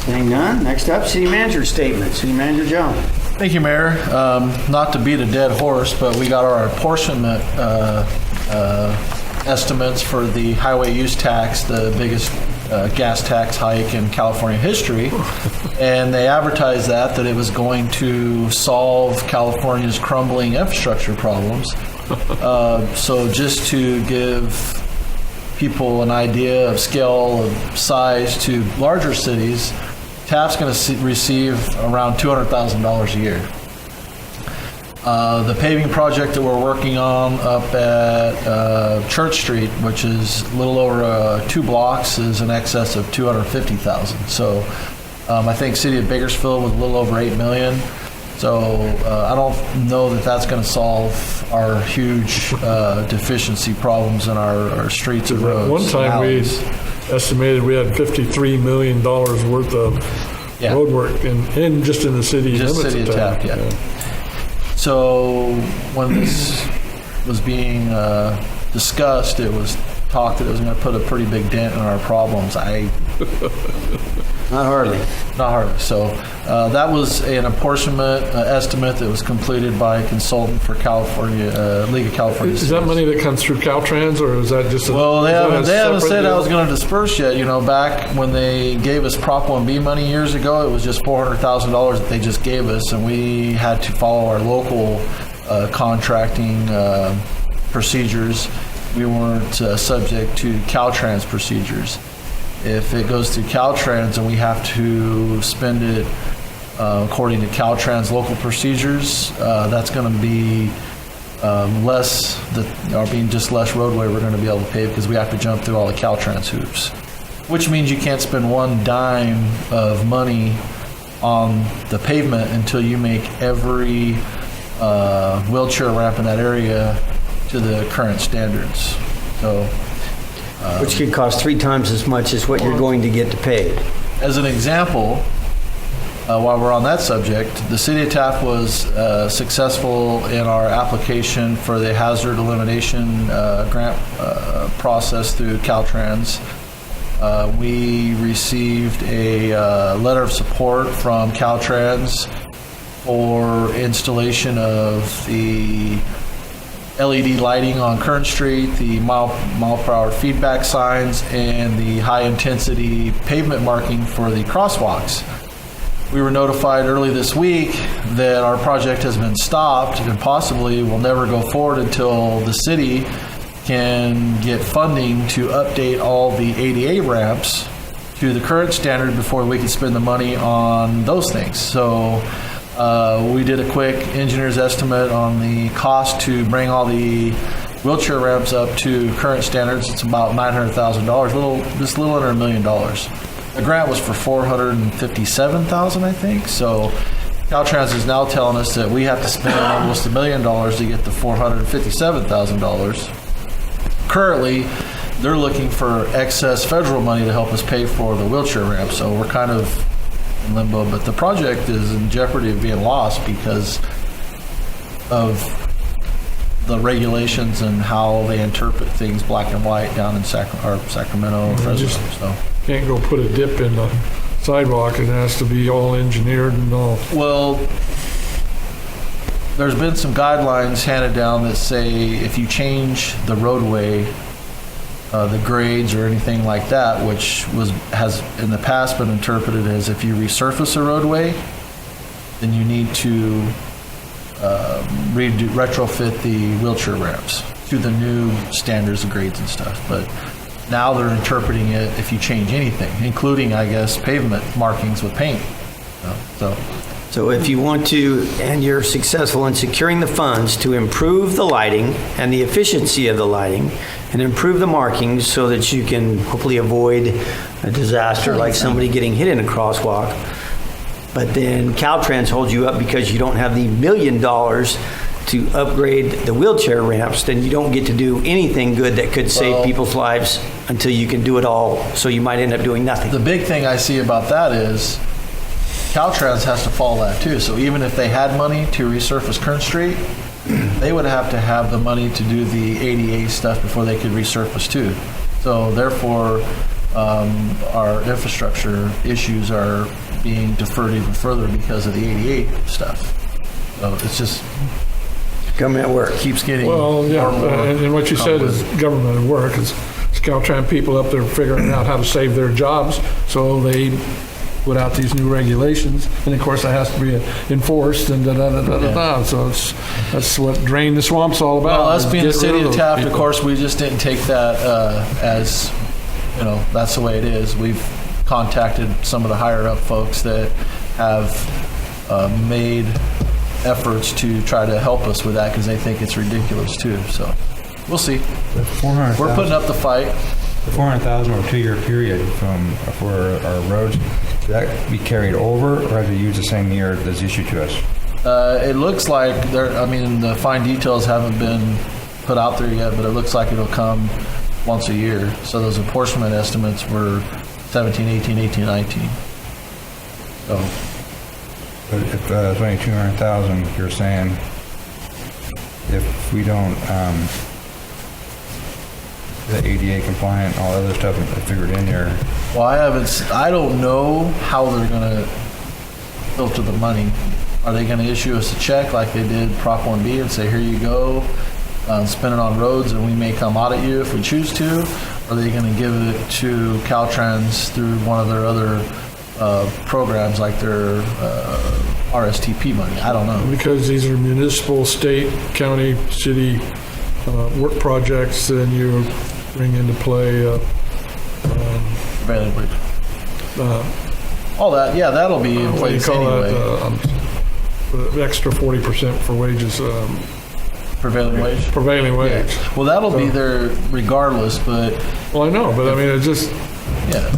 Seeing none. Next up, city manager statement. City Manager Jones. Thank you, Mayor. Not to beat a dead horse, but we got our apportionment estimates for the highway use tax, the biggest gas tax hike in California history. And they advertised that it was going to solve California's crumbling infrastructure problems. So just to give people an idea of scale of size to larger cities, Taft's going to receive around $200,000 a year. The paving project that we're working on up at Church Street, which is a little over 2 blocks, is in excess of $250,000. So I think City of Bakersfield with a little over $8 million. So I don't know that that's going to solve our huge deficiency problems in our streets and roads. One time we estimated we had $53 million worth of road work in just in the city limits of Taft. Yeah. So when this was being discussed, it was talked that it was going to put a pretty big dent in our problems. Not hardly. Not hardly. So that was an apportionment estimate that was completed by a consultant for California, League of California Cities. Is that money that comes through Caltrans, or is that just well, they haven't said I was going to disperse yet. You know, back when they gave us Prop 1B money years ago, it was just $400,000 that they just gave us, and we had to follow our local contracting procedures. We weren't subject to Caltrans procedures. If it goes through Caltrans and we have to spend it according to Caltrans local procedures, that's going to be just less roadway we're going to be able to pave, because we have to jump through all the Caltrans hoops, which means you can't spend one dime of money on the pavement until you make every wheelchair ramp in that area to the current standards. So, which could cost 3 times as much as what you're going to get to pay. As an example, while we're on that subject, the city of Taft was successful in our application for the hazard elimination grant process through Caltrans. We received a letter of support from Caltrans for installation of the LED lighting on Kern Street, the mile per hour feedback signs, and the high intensity pavement marking for the crosswalks. We were notified early this week that our project has been stopped and possibly will never go forward until the city can get funding to update all the ADA ramps to the current standard before we can spend the money on those things. So we did a quick engineer's estimate on the cost to bring all the wheelchair ramps up to current standards. It's about $900,000, just a little under $1 million. The grant was for $457,000, I think. So Caltrans is now telling us that we have to spend almost $1 million to get the $457,000. Currently, they're looking for excess federal money to help us pay for the wheelchair ramp. So we're kind of in limbo, but the project is in jeopardy of being lost because of the regulations and how they interpret things black and white down in Sacramento and Fresno. So Can't go put a dip in the sidewalk. It has to be all engineered and all. Well, there's been some guidelines handed down that say if you change the roadway, the grades or anything like that, which has in the past been interpreted as if you resurface a roadway, then you need to retrofit the wheelchair ramps to the new standards of grades and stuff. But now they're interpreting it if you change anything, including, I guess, pavement markings with paint. So if you want to, and you're successful in securing the funds to improve the lighting and the efficiency of the lighting and improve the markings so that you can hopefully avoid a disaster like somebody getting hit in a crosswalk, but then Caltrans holds you up because you don't have the $1 million to upgrade the wheelchair ramps, then you don't get to do anything good that could save people's lives until you can do it all. So you might end up doing nothing. The big thing I see about that is Caltrans has to follow that too. So even if they had money to resurface Kern Street, they would have to have the money to do the ADA stuff before they could resurface too. So therefore, our infrastructure issues are being deferred even further because of the ADA stuff. So it's just government work keeps getting Well, yeah, more and more and what you said is government at work. It's Caltrans people up there figuring out how to save their jobs, so they put out these new regulations, and of course that has to be enforced and da-da-da-da-da-da. So that's what Drain the Swamp's all about. Well, us being the Get city rid of those Taft, of people. course, we just didn't take that as, that's the way it is. We've contacted some of the higher up folks that have made efforts to try to help us with that because they think it's ridiculous too. So we'll see. We're putting up the fight. The $400,000 over a 2-year period for our roads, should that be carried over or have to use the same year that's issued to us? It looks like the fine details haven't been put out there yet, but it looks like it'll come once a year. So those apportionment estimates were 17, 18, 18, 19. So But if it's only $200,000, you're saying if we don't, the ADA compliant, all other stuff figured in there. Well, I don't know how they're going to filter the money. Are they going to issue us a check like they did Prop 1B and say, here you go, spend it on roads and we may come audit you if we choose to? Or are they going to give it to Caltrans through one of their other programs like their RSTP money? I don't know. Because these are municipal, state, county, city work projects, then you bring into play Prevailing wage. All that, yeah, that'll be in what do you place call anyway. that, extra 40% for wages, Prevailing wage? prevailing wage. Yeah. Well, that'll be there regardless, but Well, I know, but I mean, it's just, yeah.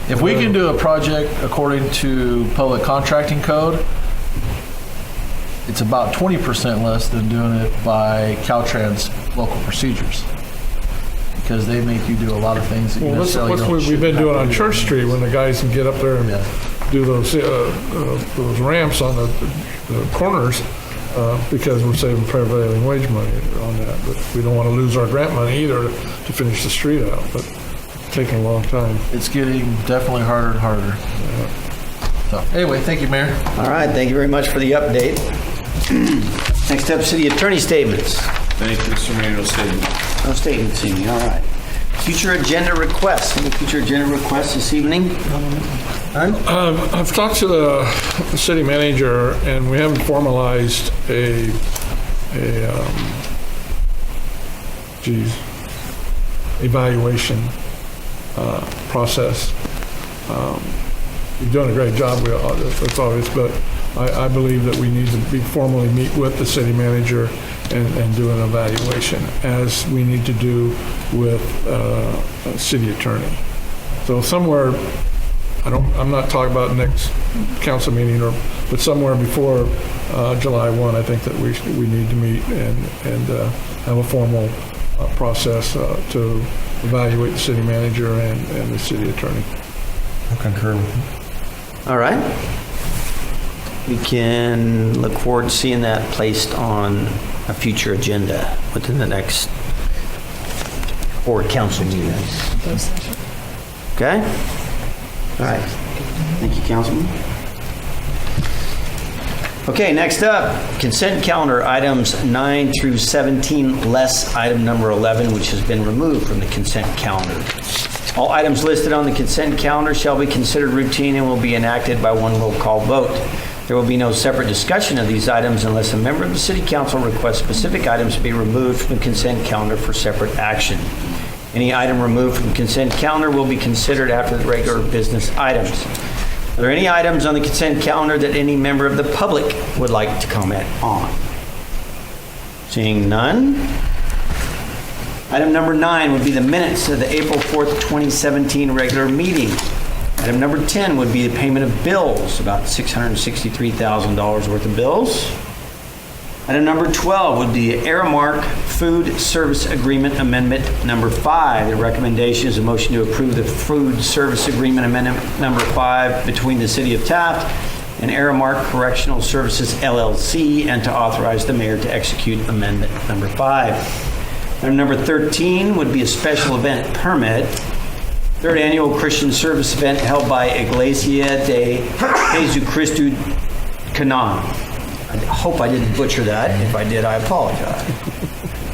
If we can do a project according to public contracting code, it's about 20% less than doing it by Caltrans local procedures. Because they make you do a lot of things that you well, that's necessarily what don't we've been shouldn't doing have on to do. Church Street when the guys can get up there and Yeah. do those ramps on the corners because we're saving prevailing wage money on that. But we don't want to lose our grant money either to finish the street out. But it's taking a long time. It's getting definitely harder and harder. So, anyway, thank you, Mayor. All right, thank you very much for the update. Next up, city attorney statements. Thank you, Mr. Mayor. No statement. No statements, Amy. All right. Future agenda requests. Any future agenda requests this evening? None? I've talked to the city manager, and we haven't formalized a evaluation process. You're doing a great job, that's obvious, but I believe that we need to formally meet with the city manager and do an evaluation, as we need to do with a city attorney. So somewhere, I'm not talking about next council meeting, but somewhere before July 1, I think that we need to meet and have a formal process to evaluate the city manager and the city attorney. I concur with you. All right. We can look forward to seeing that placed on a future agenda within the next 4 council meetings. Okay? All right. Thank you, Councilman. Okay, next up, consent calendar items 9 through 17, less item number 11, which has been removed from the consent calendar. All items listed on the consent calendar shall be considered routine and will be enacted by one roll call vote. There will be no separate discussion of these items unless a member of the City Council requests specific items to be removed from the consent calendar for separate action. Any item removed from the consent calendar will be considered after the regular business items. Are there any items on the consent calendar that any member of the public would like to comment on? Seeing none. Item number 9 would be the minutes of the April 4th, 2017 regular meeting. Item number 10 would be the payment of bills, about $663,000 worth of bills. Item number 12 would be Aramark Food Service Agreement Amendment number 5. The recommendation is a motion to approve the Food Service Agreement Amendment number 5 between the City of Taft and Aramark Correctional Services, LLC, and to authorize the mayor to execute Amendment number 5. Item number 13 would be a special event permit. Third annual Christian service event held by Iglesia de Jesucristo Canan. I hope I didn't butcher that. If I did, I apologize.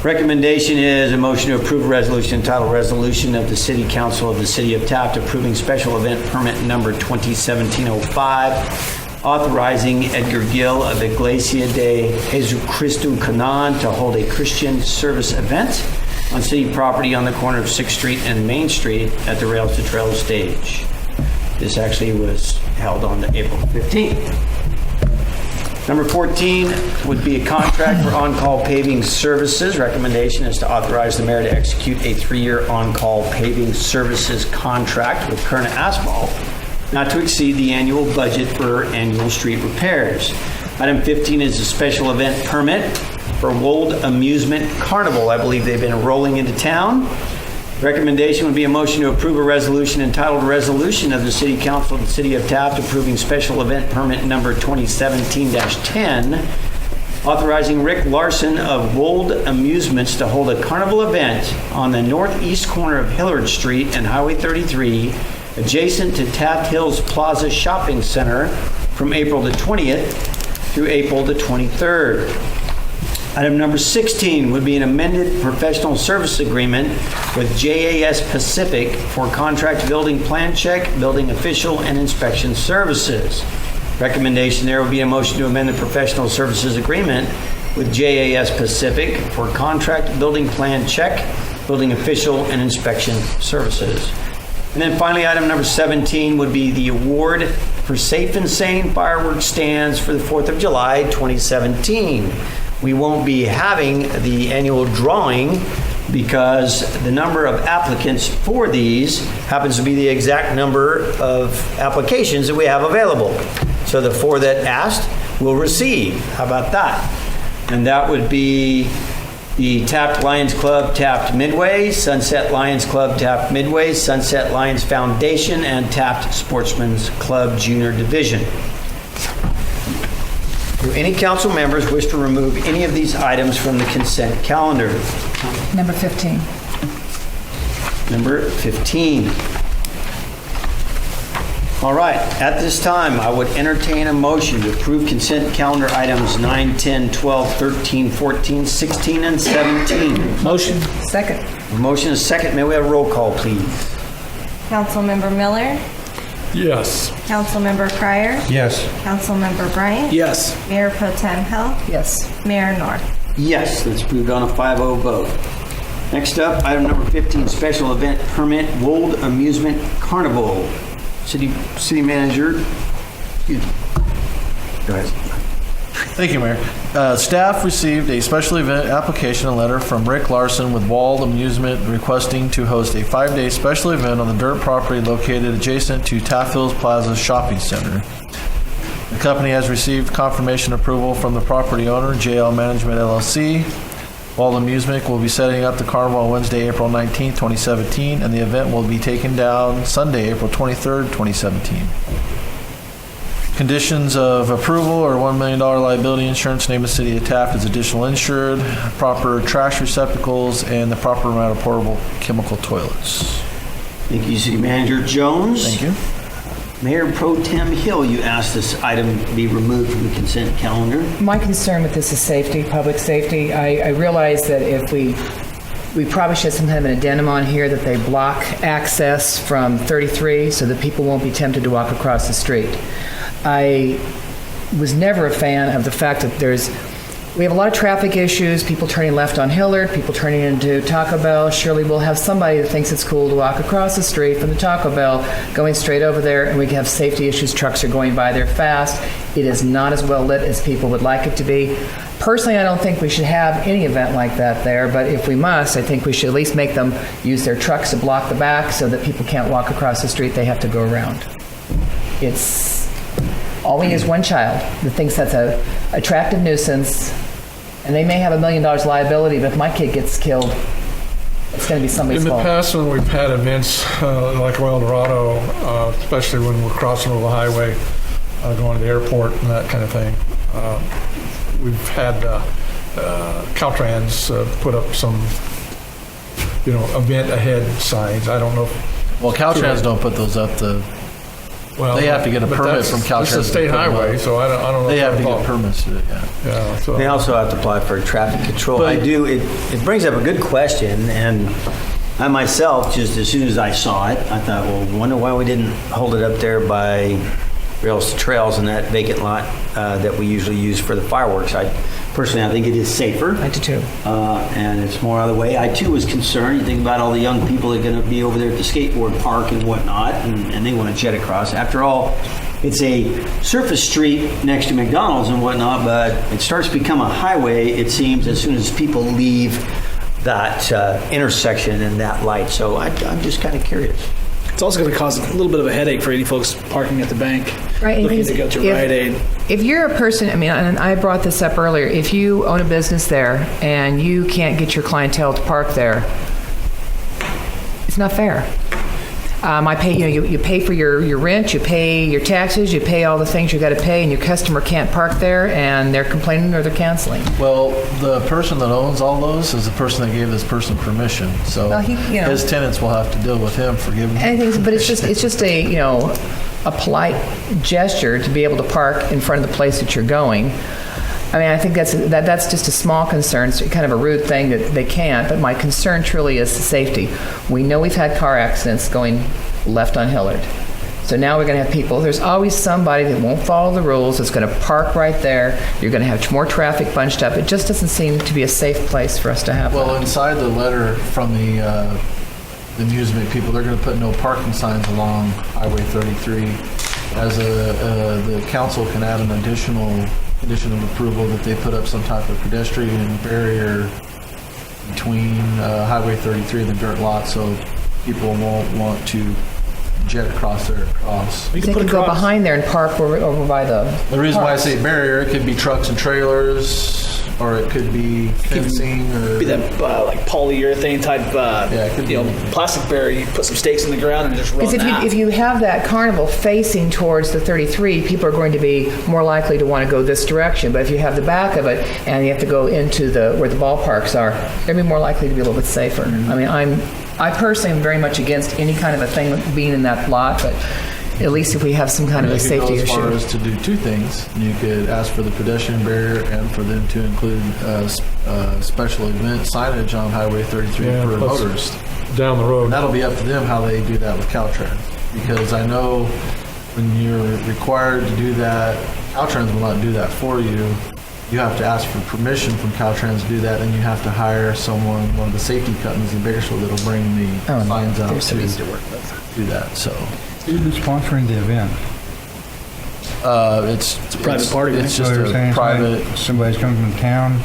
Recommendation is a motion to approve a resolution entitled Resolution of the City Council of the City of Taft approving special event permit number 2017-05, authorizing Edgar Gill of Iglesia de Jesucristo Canan to hold a Christian service event on city property on the corner of 6th Street and Main Street at the Rails to Trails stage. This actually was held on April 15th. Number 14 would be a contract for on-call paving services. Recommendation is to authorize the mayor to execute a 3-year on-call paving services contract with Kerna Asphalt, not to exceed the annual budget for annual street repairs. Item 15 is a special event permit for Wold Amusement Carnival. I believe they've been rolling into town. Recommendation would be a motion to approve a resolution entitled Resolution of the City Council of the City of Taft approving special event permit number 2017-10, authorizing Rick Larson of Wold Amusements to hold a carnival event on the northeast corner of Hillard Street and Highway 33, adjacent to Taft Hills Plaza Shopping Center from April the 20th through April the 23rd. Item number 16 would be an amended professional service agreement with JAS Pacific for contract building plan check, building official, and inspection services. Recommendation there would be a motion to amend the professional services agreement with JAS Pacific for contract building plan check, building official, and inspection services. And then finally, item number 17 would be the award for Safe and Sane fireworks stands for the 4th of July 2017. We won't be having the annual drawing because the number of applicants for these happens to be the exact number of applications that we have available. So the 4 that asked will receive. How about that? And that would be the Taft Lions Club Taft Midway, Sunset Lions Club Taft Midway, Sunset Lions Foundation, and Taft Sportsman's Club Junior Division. Do any council members wish to remove any of these items from the consent calendar? Number 15. Number 15. All right, at this time, I would entertain a motion to approve consent calendar items 9, 10, 12, 13, 14, 16, and 17. Motion. Second. A motion is second. May we have a roll call, please? Councilmember Miller, Yes. Councilmember Pryor, Yes. Councilmember Bryant, Yes. Mayor Pro Tem Hill, Yes. Mayor North. Yes, that's approved on a 5-0 vote. Next up, item number 15, special event permit, Wold Amusement Carnival. City Manager, excuse me. Go ahead. Thank you, Mayor. Staff received a special event application and letter from Rick Larson with Wald Amusement requesting to host a 5-day special event on the dirt property located adjacent to Taft Hills Plaza Shopping Center. The company has received confirmation approval from the property owner, JL Management LLC. Wald Amusement will be setting up the carnival on Wednesday, April 19, 2017, and the event will be taken down Sunday, April 23, 2017. Conditions of approval are $1 million liability insurance, name of the city of Taft as additional insured, proper trash receptacles, and the proper amount of portable chemical toilets. Thank you, City Manager Jones. Thank you. Mayor Pro Tem Hill, you asked this item be removed from the consent calendar. My concern with this is safety, public safety. I realize that if we probably should have some kind of an addendum on here that they block access from 33 so that people won't be tempted to walk across the street. I was never a fan of the fact that we have a lot of traffic issues, people turning left on Hillard, people turning into Taco Bell. Surely we'll have somebody that thinks it's cool to walk across the street from the Taco Bell, going straight over there, and we can have safety issues. Trucks are going by there fast. It is not as well lit as people would like it to be. Personally, I don't think we should have any event like that there, but if we must, I think we should at least make them use their trucks to block the back so that people can't walk across the street. They have to go around. All we need is one child that thinks that's a attractive nuisance, and they may have $1 million liability, but if my kid gets killed, it's going to be somebody's In the fault. past, when we've had events like El Dorado, especially when we're crossing over the highway, going to the airport and that kind of thing, we've had Caltrans put up some, event ahead signs. I don't know. Well, Caltrans don't put those up. They have to get a permit from Caltrans. It's a state highway, so I don't know. They have to get permits to do it, yeah. Yeah, so. They also have to apply for traffic control. It brings up a good question, and I myself, just as soon as I saw it, I thought, well, wonder why we didn't hold it up there by Rails to Trails in that vacant lot that we usually use for the fireworks. Personally, I think it is safer. I do too. And it's more out of the way. I too was concerned. You think about all the young people that are going to be over there at the skateboard park and whatnot, and they want to jet across. After all, it's a surface street next to McDonald's and whatnot, but it starts to become a highway, it seems, as soon as people leave that intersection and that light. So I'm just kind of curious. It's also going to cause a little bit of a headache for any folks parking at the bank, Right, looking to go to Rite Aid. If you're a person, and I brought this up earlier, if you own a business there and you can't get your clientele to park there, it's not fair. I pay, you pay for your rent, you pay your taxes, you pay all the things you got to pay, and your customer can't park there, and they're complaining or they're canceling. Well, the person that owns all those is the person that gave this person permission. So Well, his tenants will have to deal with him for giving him. Anything, but it's just a polite gesture to be able to park in front of the place that you're going. I think that's just a small concern. It's kind of a rude thing that they can't, but my concern truly is the safety. We know we've had car accidents going left on Hillard. So now we're going to have people, there's always somebody that won't follow the rules that's going to park right there. You're going to have more traffic bunched up. It just doesn't seem to be a safe place for us to have Well, that. inside the letter from the amusement people, they're going to put no parking signs along Highway 33. As the council can add an additional condition of approval that they put up some type of pedestrian barrier between Highway 33 and the dirt lot, so people won't want to jet across there across. They could go behind there and park over by the The reason why I parks. say barrier, it could be trucks and trailers, or it could be fencing, or Be that like polyurethane type, it could be. plastic barrier. You put some stakes in the ground and just run Because that. if you have that carnival facing towards the 33, people are going to be more likely to want to go this direction. But if you have the back of it and you have to go into where the ballparks are, they'll be more likely to be a little bit safer. I mean, I personally am very much against any kind of a thing being in that lot, but at least if we have some kind of a You could safety go as far issue. as to do two things. You could ask for the pedestrian barrier and for them to include special event signage on Highway 33 Yeah, for plus- motorists. Down the road. That'll be up to them how they do that with Caltrans. Because I know when you're required to do that, Caltrans will not do that for you. You have to ask for permission from Caltrans to do that, and you have to hire someone, one of the safety companies in Bakersfield, that'll bring the signs out They're so to easy to work with. do that. So Who's sponsoring the event? it's a private party, right? It's So just they're a saying private. somebody's coming from town.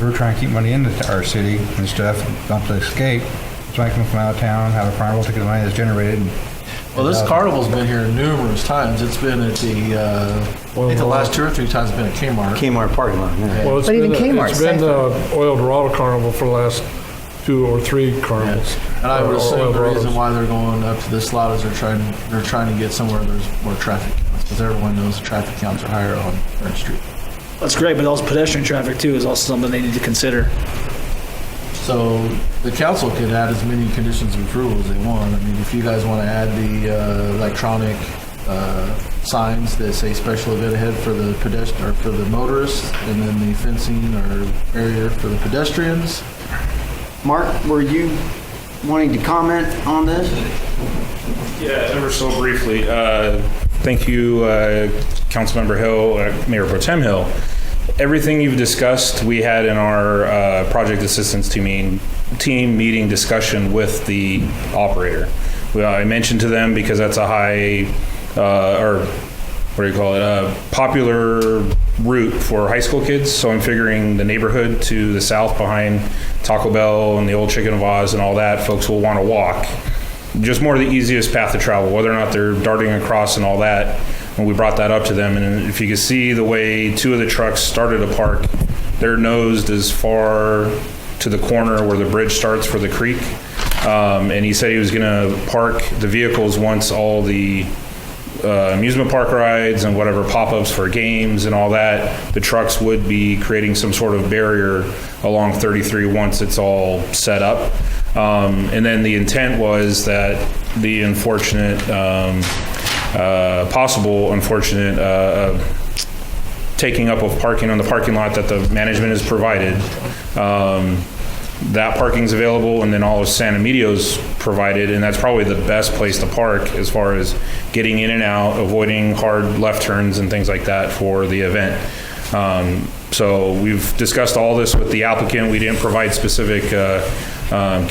We're trying to keep money into our city and stuff, not to escape. Somebody coming from out of town, have a carnival ticket, money that's generated. Well, this carnival's been here numerous times. It's been at the, I think the last 2 or 3 times it's been at Kmart. Kmart parking lot. Yeah. Well, it's But even been, Kmart's it's been safer. Oil Dorado Carnival for the last 2 or 3 carnivals. And I would Or assume Oil the reason Dorados. why they're going up to this lot is they're trying to get somewhere there's more traffic counts, because everyone knows the traffic counts are higher on Front Street. That's great, but also pedestrian traffic too is also something they need to consider. So the council could add as many conditions of approval as they want. I mean, if you guys want to add the electronic signs that say special event ahead for the pedestrian or for the motorists, and then the fencing or barrier for the pedestrians. Mark, were you wanting to comment on this? Yeah, ever so briefly. Thank you, Councilmember Hill, Mayor Pro Tem Hill. Everything you've discussed, we had in our project assistance team meeting discussion with the operator. I mentioned to them because that's a high, popular route for high school kids. So I'm figuring the neighborhood to the south behind Taco Bell and the old Chicken of Oz and all that, folks will want to walk. Just more the easiest path to travel, whether or not they're darting across and all that. When we brought that up to them, and if you can see the way 2 of the trucks started to park, they're nosed as far to the corner where the bridge starts for the creek. And he said he was going to park the vehicles once all the amusement park rides and whatever pop-ups for games and all that, the trucks would be creating some sort of barrier along 33 once it's all set up. And then the intent was that the possible unfortunate taking up of parking on the parking lot that the management has provided. That parking's available, and then all of San Emilio's provided, and that's probably the best place to park as far as getting in and out, avoiding hard left turns and things like that for the event. So we've discussed all this with the applicant. We didn't provide specific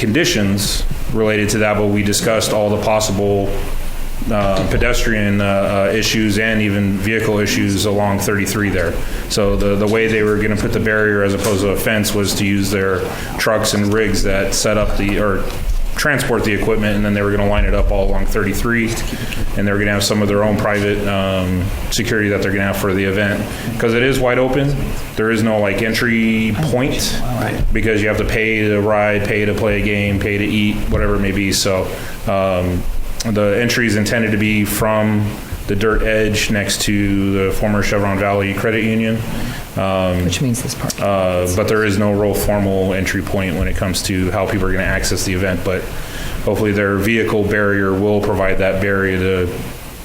conditions related to that, but we discussed all the possible pedestrian issues and even vehicle issues along 33 there. So the way they were going to put the barrier as opposed to a fence was to use their trucks and rigs that set up or transport the equipment, and then they were going to line it up all along 33, and they were going to have some of their own private security that they're going to have for the event. Because it is wide open, there is no like entry point, because you have to pay to ride, pay to play a game, pay to eat, whatever it may be. So the entry is intended to be from the dirt edge next to the former Chevron Valley Credit Union. Which means this part. But there is no real formal entry point when it comes to how people are going to access the event. But hopefully their vehicle barrier will provide that barrier to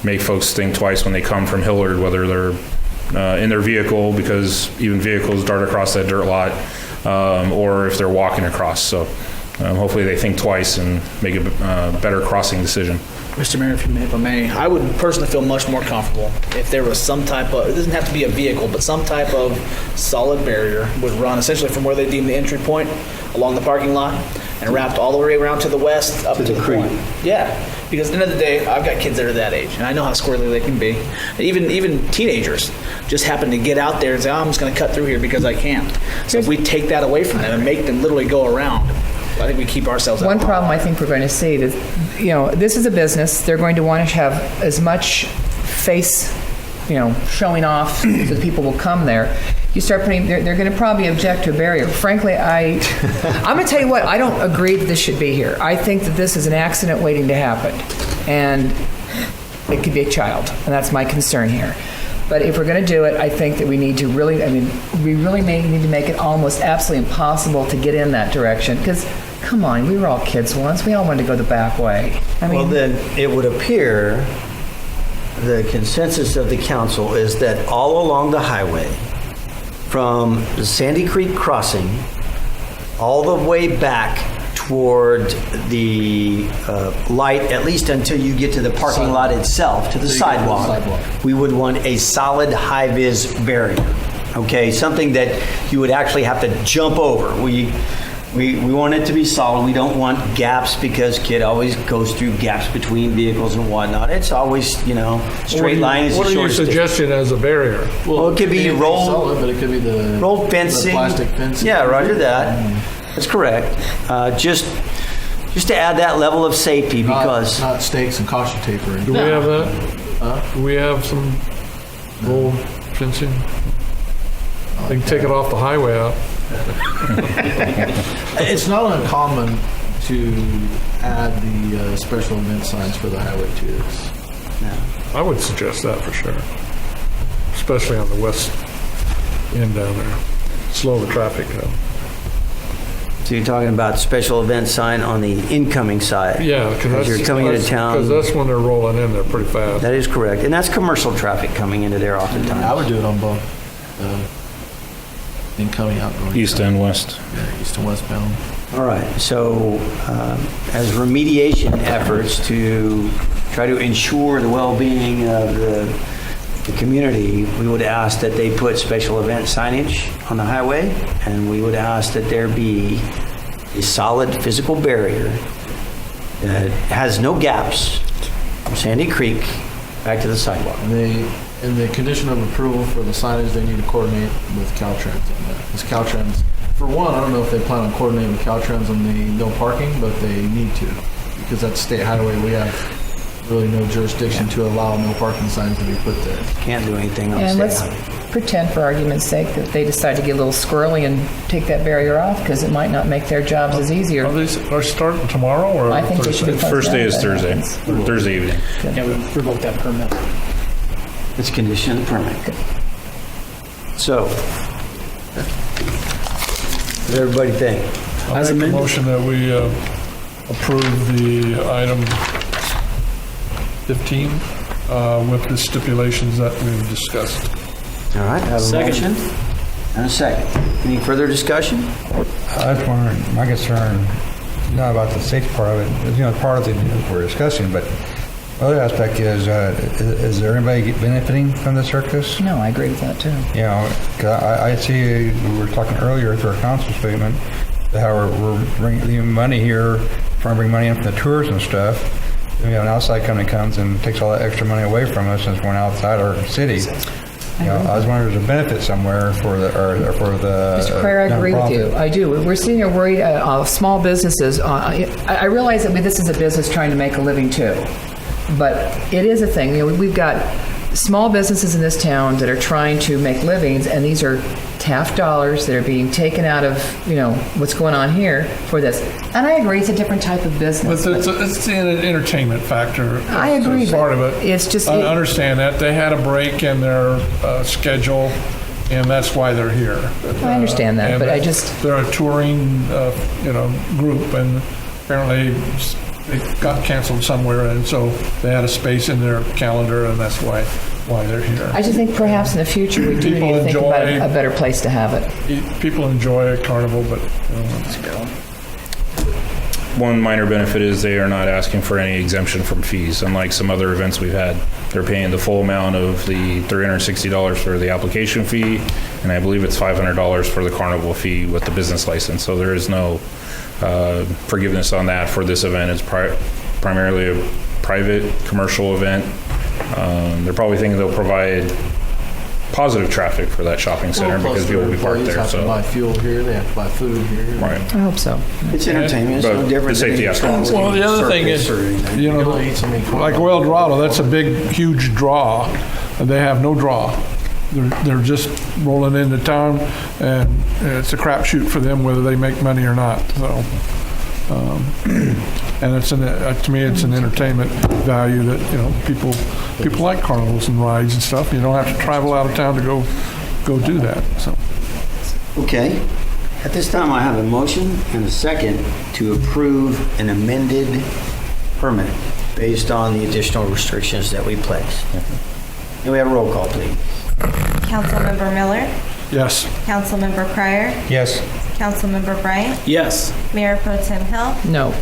make folks think twice when they come from Hillard, whether they're in their vehicle, because even vehicles dart across that dirt lot, or if they're walking across. So hopefully they think twice and make a better crossing decision. Mr. Mayor, if I may, I would personally feel much more comfortable if there was some type of, it doesn't have to be a vehicle, but some type of solid barrier would run essentially from where they deem the entry point along the parking lot and wrapped all the way around to the west up to the point. Yeah, because at the end of the day, I've got kids that are that age, and I know how squirrely they can be. Even teenagers just happen to get out there and say, oh, I'm just going to cut through here because I can. So if we take that away from them and make them literally go around, I think we keep ourselves out. One problem I think we're going to see is, this is a business. They're going to want to have as much face, showing off so that people will come there. you start putting, they're going to probably object to a barrier. Frankly, I'm going to tell you what, I don't agree that this should be here. I think that this is an accident waiting to happen. And it could be a child, and that's my concern here. But if we're going to do it, I think that we need to really, we really need to make it almost absolutely impossible to get in that direction. Because, come on, we were all kids once. We all wanted to go the back way. Well, then it would appear the consensus of the council is that all along the highway, from the Sandy Creek crossing all the way back toward the light, at least until you get to the parking lot itself, to the sidewalk, we would want a solid high-vis barrier, okay? Something that you would actually have to jump over. We want it to be solid. We don't want gaps because kid always goes through gaps between vehicles and whatnot. It's always, straight line is the What are you shortest. distance. suggesting as a barrier? Well, it could be rolled, solid, but it could be the rolled fencing. the plastic fencing. Yeah, roger that. That's correct. Just to add that level of safety because not stakes and caution tape or anything. Do we have that? Do we have some roll fencing? They can take it off the highway out. It's not uncommon to add the special event signs for the highway too. I would suggest that for sure, especially on the west end down there. Slow the traffic down. So you're talking about special event sign on the incoming side? Yeah, As you're coming into town. Because that's when they're rolling in there pretty fast. That is correct. And that's commercial traffic coming into there I oftentimes. would do it on both. Incoming, outgoing. East and west. Yeah, east and westbound. All right. So as remediation efforts to try to ensure the well-being of the community, we would ask that they put special event signage on the highway, and we would ask that there be a solid physical barrier that has no gaps from Sandy Creek back to the sidewalk. And in the condition of approval for the signage, they need to coordinate with Caltrans on that. Because Caltrans, for one, I don't know if they plan on coordinating with Caltrans on the no parking, but they need to. Because that's state highway, we have really no jurisdiction to allow no parking signs to be put there. Can't do anything on And state let's highway. pretend, for argument's sake, that they decide to get a little squirrely and take that barrier off, because it might not make their jobs as easier. Are they starting tomorrow or I think they should be Thursday? closed First day down is if that Thursday, happens. or Thursday evening. Yeah, we revoked that permit. It's condition of the permit. So, what does everybody think? I'll As make a amended. motion that we approve the item 15 with the stipulations that we've discussed. All right, I have a Second. motion and a second. Any further discussion? I was wondering, my concern, not about the safety part of it, part of it we're discussing, but the other aspect is there anybody benefiting from the circus? No, I agree with that, too. 'Cause I see, we were talking earlier through our council statement, how we're bringing money here, trying to bring money in from the tours and stuff. An outside company comes and takes all that extra money away from us since we're outside our city. I was wondering if there's a benefit somewhere for the, or for the. Mr. Claire, I agree with you. nonprofit. I do. We're sitting here worried small businesses. I realize that this is a business trying to make a living too, but it is a thing. We've got small businesses in this town that are trying to make livings, and these are TAF dollars that are being taken out of what's going on here for this. And I agree, it's a different type of business. But it's an entertainment factor. I agree, It's part of but it. it's just- I understand that. They had a break in their schedule, and that's why they're here. I understand that, And but I just- They're a touring, group, and apparently it got canceled somewhere, and so they had a space in their calendar, and that's why they're here. I just think perhaps in the future we do People need to think about enjoy- a better place to have it. People enjoy a carnival, but One minor benefit is they are not asking for any exemption from fees, unlike some other events we've had. They're paying the full amount of the $360 for the application fee, and I believe it's $500 for the carnival fee with the business license. So there is no forgiveness on that for this event. It's primarily a private commercial event. They're probably thinking they'll provide positive traffic for that shopping center because people will be parked there. They have to buy So, fuel here, they have to buy food here. right. I hope so. It's entertainment, it's no But different the than safety any aspect. traveling well, the other thing is, circus or anything. you You know, don't eat so many like El Dorado, that's a big, huge draw. And they have no draw. they're just rolling into town, and it's a crapshoot for them whether they make money or not. So, and it's to me, it's an entertainment value that people like carnivals and rides and stuff. You don't have to travel out of town to go do that. So, Okay. At this time, I have a motion and a second to approve an amended permit based on the additional restrictions that we placed. Can we have a roll call, please? Councilmember Miller, yes. Councilmember Pryor, Yes. Councilmember Bryant, Yes. Mayor Pro Tem Hill, No.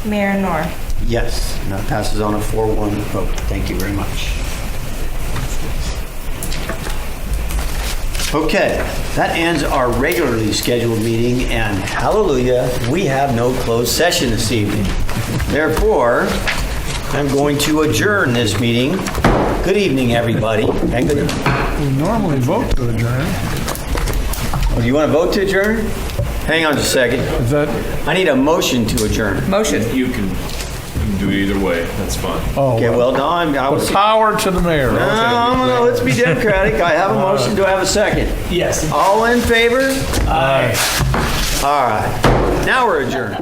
Mayor Nor. Yes, and that passes on a 4-1 vote. Thank you very much. Okay, that ends our regularly scheduled meeting, and hallelujah, we have no closed session this evening. Therefore, I'm going to adjourn this meeting. Good evening, everybody, and good evening. We normally vote to adjourn. Do you want to vote to adjourn? Hang on just a second. Is that? I need a motion to adjourn. Motion. You can do it either way. That's fine. Oh, Okay, well, no, I the was... power to the mayor. No, let's be democratic. I have a motion. Do I have a second? Yes. All in favor? Aye. All right. Now we're adjourned.